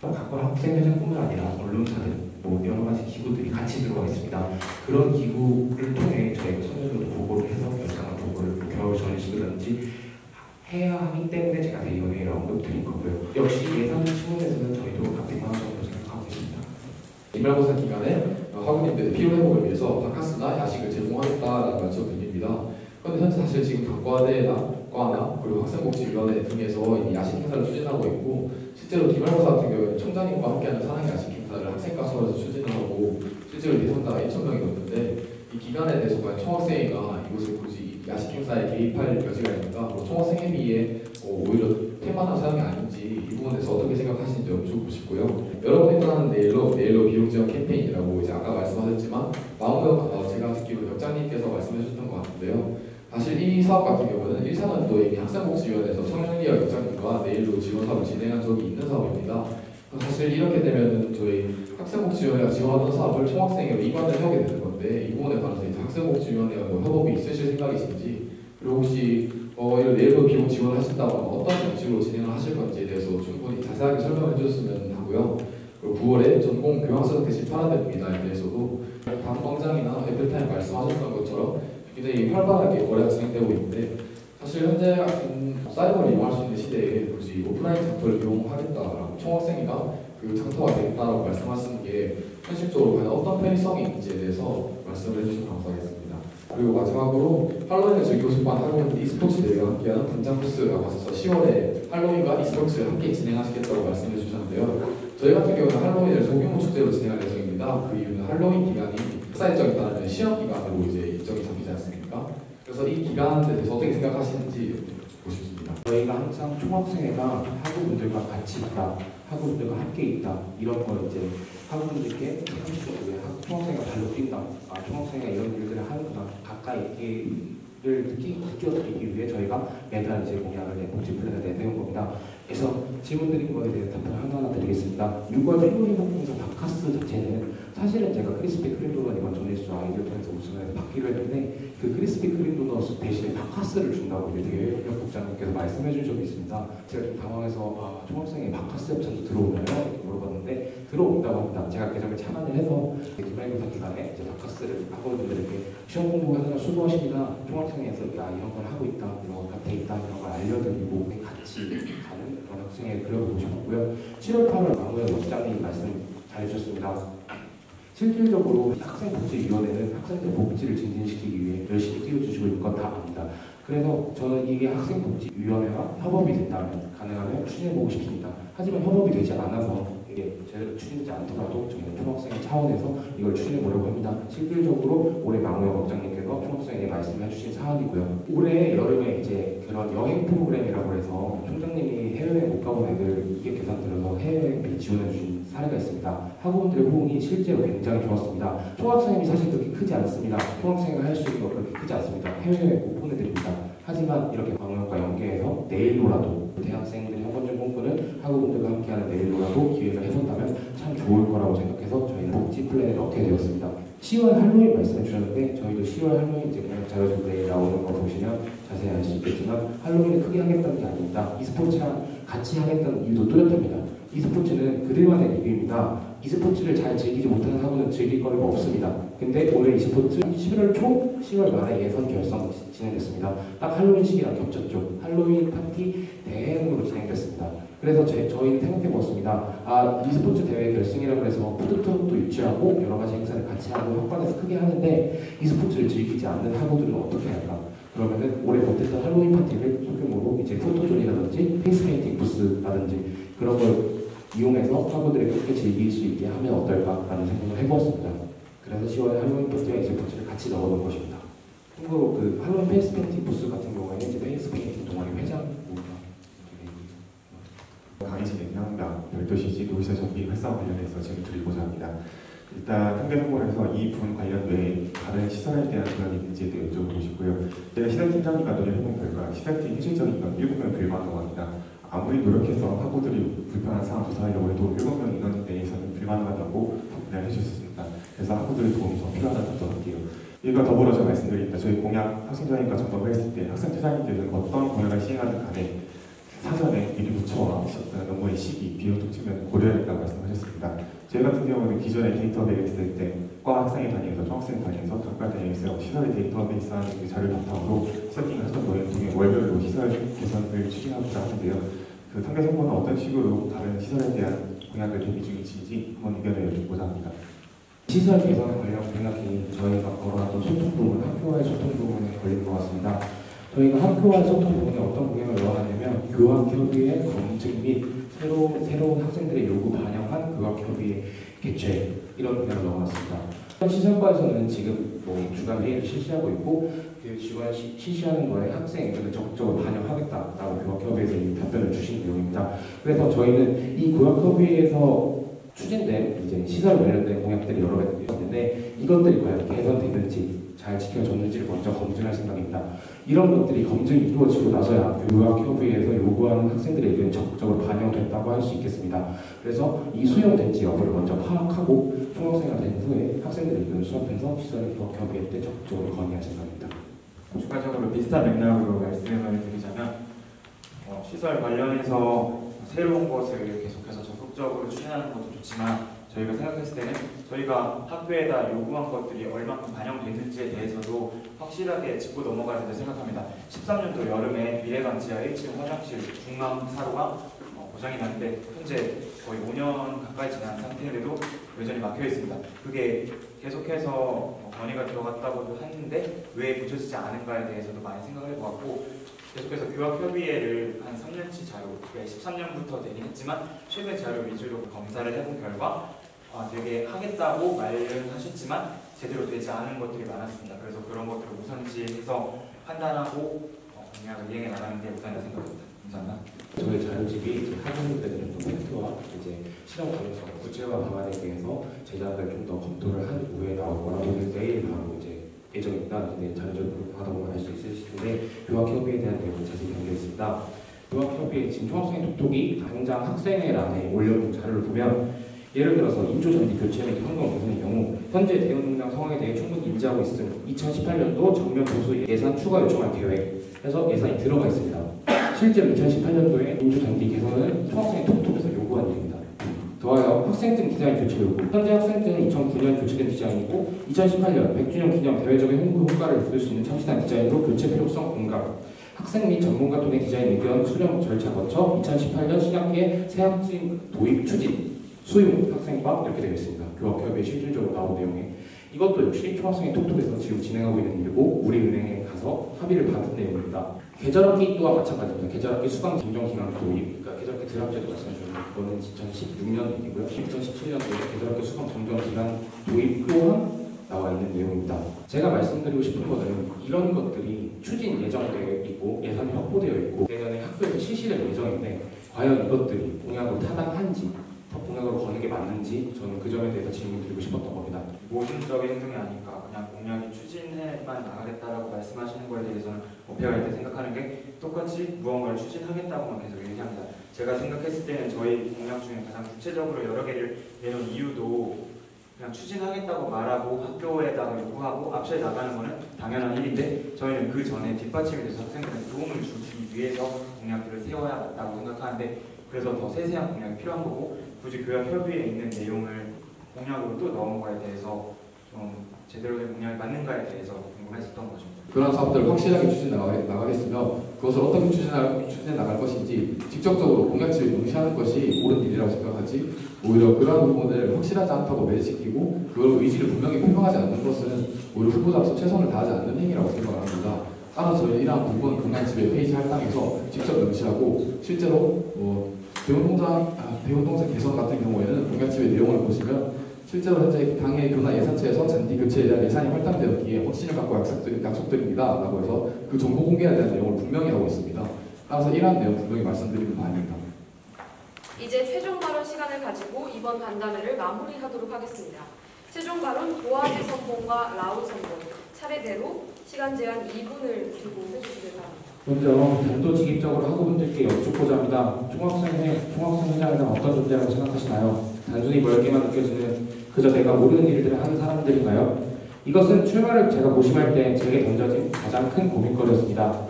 각각 학생회장뿐만 아니라 언론사들, 뭐 여러 가지 기구들이 같이 들어가 있습니다. 그런 기구를 통해 저희가 서면으로 보고를 해서 결산한 보고를 겨울 전시든지 해야 하기 때문에 제가 대의원회의를 언급드린 거고요. 역시 예산 측면에서는 저희도 같은 방향으로 생각하고 있습니다. 기말고사 기간에 학우님들의 피로 회복을 위해서 바카스나 야식을 제공하겠다라는 말씀 드립니다. 그런데 현재 사실 지금 각 과나 그리고 학생복지위원회 등에서 이미 야식 행사를 추진하고 있고 실제로 기말고사 같은 경우에는 총장님과 함께하는 사랑 야식 행사를 학생가수에서 추진을 하고 실제로 예상자가 1,000명이 넘는데 이 기간에 대해서 과연 총학생회가 이곳을 굳이 야식 행사에 개입할 여지가 있는가, 총학생회비에 오히려 테마나 사용이 아닌지 이 부분에 대해서 어떻게 생각하시는지 여쭙고 싶고요. 여러분이 떠나는 내일로 비용 지원 캠페인이라고 이제 아까 말씀하셨지만 마음껏 제가 듣기로 역장님께서 말씀해 주셨던 것 같은데요. 사실 이 사업 같은 경우는 1차년도 이미 학생복지위원회에서 청년기업 역장님과 내일로 지원 사업을 진행한 적이 있는 사업입니다. 사실 이렇게 되면은 저희 학생복지위원회가 지원하던 사업을 총학생회로 이관을 하게 되는 건데 이 부분에 관해서 이제 학생복지위원회와 뭐 협업이 있으실 생각이신지, 그리고 혹시 이런 내일로 비용 지원하신다고 하면 어떤 방식으로 진행을 하실 건지에 대해서 충분히 자세하게 설명해 주셨으면 하고요. 그리고 9월에 전공 교양수능 대신 파라데입니다에 대해서도 당 광장이나 애플타임 말씀하셨던 것처럼 굉장히 활발하게 거래가 진행되고 있는데 사실 현재 같은 사이버를 이용할 수 있는 시대에 굳이 오프라인 장터를 이용하겠다라고 총학생회가 그 장터가 되겠다라고 말씀하시는 게 현실적으로 과연 어떤 편의성이 있는지에 대해서 말씀을 해주시면 감사하겠습니다. 그리고 마지막으로 할로윈을 즐기고 싶어하는 학우님들 e스포츠 대회와 함께하는 분장 코스가 가셔서 10월에 할로윈과 e스포츠를 함께 진행하시겠다고 말씀해 주셨는데요. 저희 같은 경우는 할로윈을 소규모 축제로 진행할 예정입니다. 그 이유는 할로윈 기간이 역사 일정에 따르면 시험 기간으로 이제 일정이 잡히지 않습니까? 그래서 이 기간에 대해서 어떻게 생각하시는지 듣고 싶습니다. 저희가 항상 총학생회가 학우분들과 같이 있다, 학우분들과 함께 있다 이런 걸 이제 학우분들께 30초 후에 총학생회가 발로 뛴다, 총학생회가 이런 일들을 하는구나 가까이 이게 느껴드리기 위해 저희가 매달 이제 공약을 복지 플랜을 내세운 겁니다. 그래서 질문드린 거에 대해 답변을 하나하나 드리겠습니다. 6월 피부회복공사 바카스 자체는 사실은 제가 크리스피 크림 도넛 이번 전일수 아이디어 편에서 우승해서 받기로 했는데 그 크리스피 크림 도넛 대신에 바카스를 준다고 대외협력 국장님께서 말씀해 준 적이 있습니다. 제가 좀 당황해서 총학생이 바카스 협찬도 들어오나요? 이렇게 물어봤는데 들어온다고 합니다. 제가 계정에 참여를 해서 기말고사 기간에 이제 바카스를 학원들에게 시험 공부하느라 수고하십니다. 총학생에서 야 이런 걸 하고 있다, 이런 거 곁에 있다, 이런 걸 알려드리고 같이 가는 그런 학생을 그려보고 싶었고요. 7월 8월 마무리 역장님 말씀 잘해주셨습니다. 실질적으로 학생복지위원회는 학생들 복지를 증진시키기 위해 열심히 뛰어주시고 있는 건 다 압니다. 그래서 저는 이게 학생복지위원회와 협업이 된다면 가능하면 추진해보고 싶습니다. 하지만 협업이 되지 않아서 이게 제대로 추진되지 않더라도 저희는 총학생 차원에서 이걸 추진해보려고 합니다. 실질적으로 올해 망우영 국장님께서 총학생에게 말씀해주신 사항이고요. 올해 여름에 이제 그런 여행 프로그램이라고 해서 총장님이 해외여행 못 가본 애들 이게 계산 들어서 해외여행 지원해주신 사례가 있습니다. 학우분들의 호응이 실제로 굉장히 좋았습니다. 총학생이 사실 그렇게 크지 않습니다. 총학생이 할 수 있는 거 그렇게 크지 않습니다. 해외여행 못 보내드립니다. 하지만 이렇게 방역과 연계해서 내일로라도 대학생들이 한 번쯤 꿈꾸는 학우분들과 함께하는 내일로라도 기회가 해본다면 참 좋을 거라고 생각해서 저희는 복지 플랜에 넣게 되었습니다. 10월 할로윈 말씀해 주셨는데 저희도 10월 할로윈 이제 공약 자료집에 나오는 거 보시면 자세히 알 수 있겠지만 할로윈을 크게 하겠다는 게 아닙니다. e스포츠랑 같이 하겠다는 이유도 뚜렷합니다. e스포츠는 그들만의 리뷰입니다. e스포츠를 잘 즐기지 못하는 학우는 즐길 거리가 없습니다. 근데 올해 e스포츠 11월 초, 10월 말에 예선 결성 진행됐습니다. 딱 할로윈 시기랑 겹쳤죠. 할로윈 파티 대행으로 진행됐습니다. 그래서 저희는 생각해보았습니다. e스포츠 대회 결승이라고 해서 푸드트럭도 유치하고 여러 가지 행사를 같이 하고 학관에서 크게 하는데 e스포츠를 즐기지 않는 학우들은 어떻게 할까? 그러면은 올해 못했던 할로윈 파티를 소규모로 이제 포토존이라든지 페이스페인팅 부스라든지 그런 걸 이용해서 학우들이 그렇게 즐길 수 있게 하면 어떨까라는 생각을 해보았습니다. 그래서 10월에 할로윈 파티와 e스포츠를 같이 넣어놓은 것입니다. 참고로 그 할로윈 페이스페인팅 부스 같은 경우에는 이제 페이스페인팅 동아리 회장 강의실 냉장고랑 별도시지 노이사 정비 활성화 관련해서 질문 드리고자 합니다. 일단 통계 성분에서 이 부분 관련 외에 다른 시설에 대한 불안이 있는지에 대해 여쭤보고 싶고요. 제가 시설팀장님과 논의해본 결과 시설팀 현실적인 인원 7명 불만하고 합니다. 아무리 노력해서 학우들이 불편한 상황 조사하려고 해도 7명 인원 내에서는 불만하다고 답변을 해주셨습니다. 그래서 학우들의 도움이 더 필요하다고 생각해요. 이과 더불어 제가 말씀드립니다. 저희 공약 학생장님과 점검을 했을 때 학생 투자님들은 어떤 공약을 시행하든 간에 사전에 미리 묻혀와 업무의 시기, 비용적 측면을 고려해야 된다고 말씀하셨습니다. 저희 같은 경우는 기존에 데이터베이스 때 과 학생회 단위에서 총학생 단위에서 각각 단위에서 시설의 데이터베이스 하는 그 자료를 바탕으로 세팅 하던 노예 중에 월별로 시설 개선을 추진하고자 하는데요. 그 상대 정보는 어떤 식으로 다른 시설에 대한 공약을 대비 중이신지 한번 의견을 여쭙고자 합니다. 시설 개선 관련 공약이 저희가 걸어왔던 소통 부분, 학교와의 소통 부분에 걸린 것 같습니다. 저희가 학교와의 소통 부분에 어떤 공약을 넣어놨냐면 교학협의회 검증 및 새로운 학생들의 요구 반영한 교학협의회 개최 이런 공약을 넣어놨습니다. 시설과에서는 지금 주간 회의를 실시하고 있고 그 주간 실시하는 거에 학생 의견을 적극적으로 반영하겠다라고 교학협의회에서 이미 답변을 주신 내용입니다. 그래서 저희는 이 교학협의회에서 추진된 이제 시설 관련된 공약들이 여러 가지 있는데 이것들이 과연 개선되는지 잘 지켜졌는지를 먼저 검증할 생각입니다. 이런 것들이 검증이 이루어지고 나서야 교학협의회에서 요구하는 학생들의 의견이 적극적으로 반영됐다고 할 수 있겠습니다. 그래서 이 수용된지 여부를 먼저 파악하고 총학생회가 된 후에 학생들의 의견을 수합해서 시설의 교학협의회 때 적극적으로 건의할 생각입니다. 추가적으로 비슷한 맥락으로 말씀을 드리자면 시설 관련해서 새로운 것을 계속해서 적극적으로 추진하는 것도 좋지만 저희가 생각했을 때는 저희가 학교에다 요구한 것들이 얼마큼 반영됐는지에 대해서도 확실하게 짚고 넘어가야 된다고 생각합니다. 13년도 여름에 미래관지와 1층 화장실 중앙사로가 고장이 났는데 현재 거의 5년 가까이 지난 상태인데도 여전히 막혀 있습니다. 그게 계속해서 건의가 들어갔다고도 하는데 왜 고쳐지지 않은가에 대해서도 많이 생각을 해보았고 계속해서 교학협의회를 한 3년치 자료, 13년부터 되긴 했지만 최근 자료 위주로 검사를 해본 결과 되게 하겠다고 말은 하셨지만 제대로 되지 않은 것들이 많았습니다. 그래서 그런 것들을 우선시해서 판단하고 공약을 이행해 나가는 게 우선이라고 생각합니다. 감사합니다. 저희 자료집이 학생들에게 좀 더 팩트와 이제 실험 가능성, 구체화 방안에 대해서 제작을 좀 더 검토를 한 후에 나올 거라고 내일 바로 이제 예정입니다. 근데 자료적으로 하다 보면 알 수 있으실 텐데 교학협의에 대한 내용을 자세히 변경했습니다. 교학협의회 지금 총학생회 톡톡이 당장 학생회 란에 올려둔 자료를 보면 예를 들어서 인조 전기 교체 및 현금 개선의 경우 현재 대응 농장 상황에 대해 충분히 인지하고 있음 2018년도 정면 보수 예산 추가 요청할 계획에서 예산이 들어가 있습니다. 실제로 2018년도에 인조 전기 개선은 총학생회 톡톡에서 요구한 일입니다. 더하여 학생증 디자인 교체 요구. 현재 학생증은 2009년 교체된 디자인이고 2018년 100주년 기념 대외적인 홍보 효과를 얻을 수 있는 참신한 디자인으로 교체 필요성 공감. 학생 및 전문가 또는 디자인 의견 수렴 절차 거쳐 2018년 신학기에 새 학생 도입 추진, 수용 학생과 이렇게 되어 있습니다. 교학협의회 실질적으로 나온 내용에 이것도 역시 총학생회 톡톡에서 지금 진행하고 있는 일이고 우리은행에 가서 합의를 받은 내용입니다. 계절학기 또한 마찬가지입니다. 계절학기 수강 정정기간 도입, 그러니까 계절학기 드랍제도 말씀드렸는데 그거는 2016년 일이고요. 2017년도에 계절학기 수강 정정기간 도입 또한 나와 있는 내용입니다. 제가 말씀드리고 싶은 것은 이런 것들이 추진 예정되어 있고 예산이 확보되어 있고 내년에 학교에서 실시될 예정인데 과연 이것들이 공약으로 타당한지 공약으로 거는 게 맞는지 저는 그 점에 대해서 질문드리고 싶었던 겁니다. 모순적인 행동이 아닐까. 그냥 공약이 추진해만 나가겠다라고 말씀하시는 거에 대해서는 어폐가 있다 생각하는 게 똑같이 무언가를 추진하겠다고만 계속 얘기합니다. 제가 생각했을 때는 저희 공약 중에 가장 구체적으로 여러 개를 내놓은 이유도 그냥 추진하겠다고 말하고 학교에다가 요구하고 앞서 나가는 거는 당연한 일인데 저희는 그 전에 뒷받침이 돼서 학생들한테 도움을 주기 위해서 공약들을 세워야 한다고 생각하는데 그래서 더 세세한 공약이 필요한 거고 굳이 교학협의회에 있는 내용을 공약으로 또 넣은 거에 대해서 좀 제대로 된 공약이 맞는가에 대해서 궁금했었던 거죠. 그런 사업들을 확실하게 추진해 나가겠으며 그것을 어떻게 추진해 나갈 것인지 직접적으로 공약집에 명시하는 것이 옳은 일이라고 생각하지 오히려 그러한 부분을 확실하지 않다고 매진시키고 그걸 의지를 분명히 표명하지 않는 것은 오히려 후보자로서 최선을 다하지 않는 행위라고 생각합니다. 따라서 저희는 이러한 부분 공약집의 페이지 할당에서 직접 명시하고 실제로 대운동장 개선 같은 경우에는 공약집의 내용을 보시면 실제로 현재 당의 교나 예산처에서 잔디 교체에 대한 예산이 할당되었기에 확신을 갖고 약속드립니다 라고 해서 그 정보 공개에 대한 내용을 분명히 하고 있습니다. 따라서 이러한 내용 분명히 말씀드리는 바입니다. 이제 최종 발언 시간을 가지고 이번 간담회를 마무리하도록 하겠습니다. 최종 발언 도화지 선봉과 라운 선봉 차례대로 시간 제한 2분을 두고 해주시길 바랍니다. 먼저 단도직입적으로 학우분들께 여쭙고자 합니다. 총학생회장이란 어떤 존재라고 생각하시나요? 단순히 멀게만 느껴지는 그저 내가 모르는 일들을 하는 사람들인가요? 이것은 출마를 제가 고심할 때 제게 던져진 가장 큰 고민거리였습니다.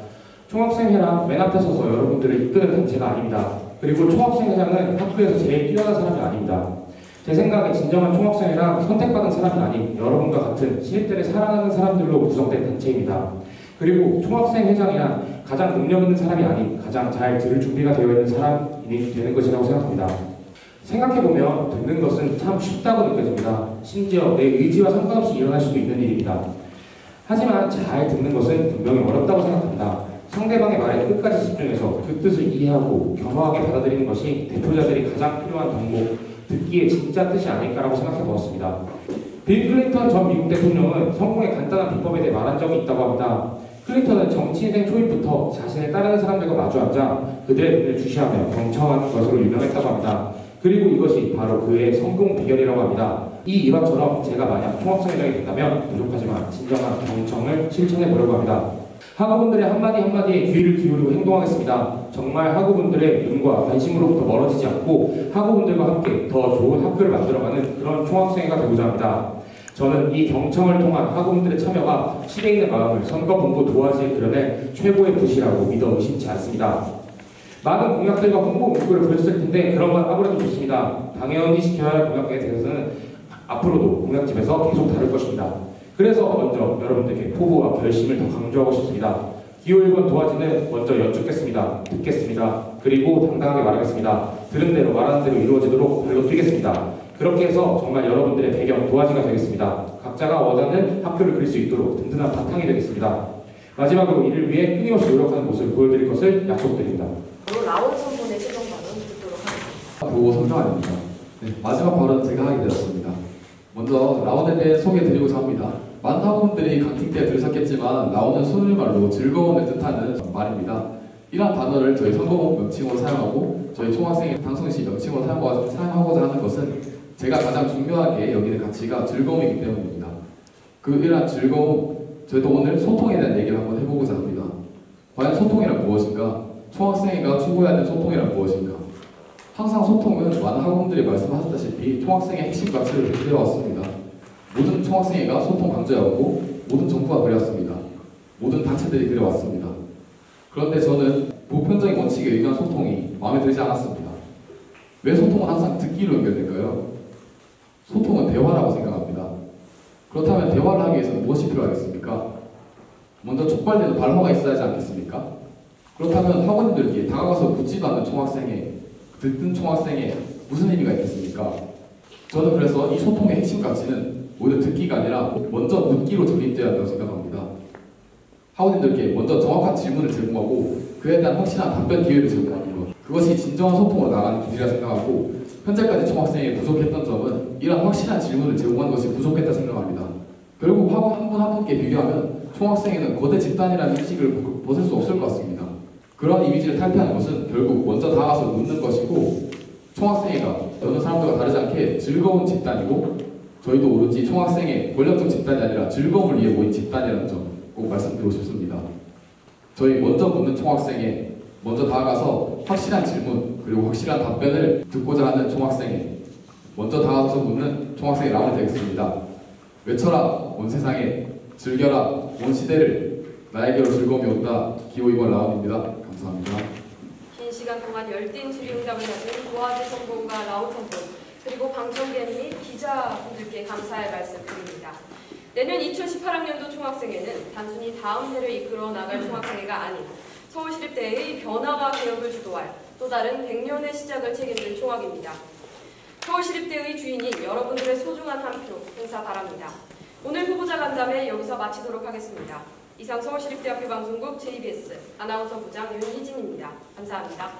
총학생회란 맨 앞에 서서 여러분들을 이끄는 단체가 아닙니다. 그리고 총학생회장은 학교에서 제일 뛰어난 사람이 아닙니다. 제 생각에 진정한 총학생회란 선택받은 사람이 아닌 여러분과 같은 신입들을 사랑하는 사람들로 구성된 단체입니다. 그리고 총학생회장이란 가장 능력 있는 사람이 아닌 가장 잘 들을 준비가 되어 있는 사람이 되는 것이라고 생각합니다. 생각해보면 듣는 것은 참 쉽다고 느껴집니다. 심지어 내 의지와 상관없이 일어날 수도 있는 일입니다. 하지만 잘 듣는 것은 분명히 어렵다고 생각합니다. 상대방의 말에 끝까지 집중해서 그 뜻을 이해하고 겸허하게 받아들이는 것이 대표자들이 가장 필요한 정보, 듣기에 진짜 뜻이 아닐까라고 생각해보았습니다. 빌 클린턴 전 미국 대통령은 성공의 간단한 비법에 대해 말한 적이 있다고 합니다. 클린턴은 정치인생 초입부터 자신을 따르는 사람들과 마주 앉아 그들의 눈을 주시하며 경청하는 것으로 유명했다고 합니다. 그리고 이것이 바로 그의 성공 비결이라고 합니다. 이 일화처럼 제가 만약 총학생회장이 된다면 부족하지만 진정한 경청을 실천해 보려고 합니다. 학우분들의 한마디 한마디에 귀를 기울이고 행동하겠습니다. 정말 학우분들의 눈과 관심으로부터 멀어지지 않고 학우분들과 함께 더 좋은 학교를 만들어가는 그런 총학생회가 되고자 합니다. 저는 이 경청을 통한 학우분들의 참여가 시대에 있는 마음을 선거본부 도화지에 그려낼 최고의 붓이라고 믿어 의심치 않습니다. 많은 공약들과 홍보 문구를 보였을 텐데 그런 건 아무래도 좋습니다. 당연히 지켜야 할 공약에 대해서는 앞으로도 공약집에서 계속 다룰 것입니다. 그래서 먼저 여러분들께 포부와 결심을 더 강조하고 싶습니다. 기호 1번 도화지는 먼저 여쭙겠습니다. 듣겠습니다. 그리고 당당하게 말하겠습니다. 들은 대로 말하는 대로 이루어지도록 발로 뛰겠습니다. 그렇게 해서 정말 여러분들의 배경 도화지가 되겠습니다. 각자가 원하는 학교를 그릴 수 있도록 든든한 바탕이 되겠습니다. 마지막으로 이를 위해 끊임없이 노력하는 모습을 보여드릴 것을 약속드립니다. 바로 라온 선본의 최종 발언 듣도록 하겠습니다. 보고 선정아닙니다. 네, 마지막 발언 제가 하게 되었습니다. 먼저 라온에 대해 소개해드리고자 합니다. 많은 학우분들이 강팅 때 들으셨겠지만 라온은 순우리말로 즐거움을 뜻하는 말입니다. 이러한 단어를 저희 선거법 명칭으로 사용하고 저희 총학생회 방송시 명칭으로 사용하고자 하는 것은 제가 가장 중요하게 여기는 가치가 즐거움이기 때문입니다. 이러한 즐거움 저희도 오늘 소통에 대한 얘기를 한번 해보고자 합니다. 과연 소통이란 무엇인가? 총학생회가 추구해야 하는 소통이란 무엇인가? 항상 소통은 많은 학우분들이 말씀하셨다시피 총학생의 핵심 가치를 그려왔습니다. 모든 총학생회가 소통 강조해왔고 모든 정부가 그려왔습니다. 모든 단체들이 그려왔습니다. 그런데 저는 보편적인 원칙에 의한 소통이 마음에 들지 않았습니다. 왜 소통은 항상 듣기로 연결될까요? 소통은 대화라고 생각합니다. 그렇다면 대화를 하기 위해서는 무엇이 필요하겠습니까? 먼저 촉발되는 발화가 있어야 하지 않겠습니까? 그렇다면 학원님들께 다가가서 묻지도 않는 총학생회, 듣는 총학생회 무슨 의미가 있겠습니까? 저는 그래서 이 소통의 핵심 가치는 오히려 듣기가 아니라 먼저 묻기로 정립되어야 한다고 생각합니다. 학원님들께 먼저 정확한 질문을 제공하고 그에 대한 확실한 답변 기회를 제공하는 것, 그것이 진정한 소통으로 나가는 길이라 생각하고 현재까지 총학생회에 부족했던 점은 이런 확실한 질문을 제공하는 것이 부족했다 생각합니다. 결국 학원 한 분 한 분께 비교하면 총학생회는 거대 집단이라는 인식을 벗을 수 없을 것 같습니다. 그런 이미지를 탈피하는 것은 결국 먼저 다가가서 묻는 것이고 총학생회가 어느 사람들과 다르지 않게 즐거운 집단이고 저희도 오로지 총학생회 권력적 집단이 아니라 즐거움을 위해 모인 집단이라는 점 꼭 말씀드리고 싶습니다. 저희 먼저 묻는 총학생회, 먼저 다가가서 확실한 질문 그리고 확실한 답변을 듣고자 하는 총학생회, 먼저 다가가서 묻는 총학생회 라운드 되겠습니다. 외쳐라 온 세상에, 즐겨라 온 시대를, 나에게로 즐거움이 온다. 기호 2번 라운드입니다. 감사합니다. 긴 시간 동안 열띤 질의응답을 하신 고아재 선보과 라운 선보 그리고 방청객 및 기자분들께 감사의 말씀 드립니다. 내년 2018학년도 총학생회는 단순히 다음 해를 이끌어 나갈 총학생회가 아닌 서울시립대의 변화와 개혁을 주도할 또 다른 100년의 시작을 책임질 총학입니다. 서울시립대의 주인인 여러분들의 소중한 한 표 행사 바랍니다. 오늘 후보자 간담회 여기서 마치도록 하겠습니다. 이상 서울시립대학교 방송국 JBS 아나운서 부장 윤희진입니다. 감사합니다.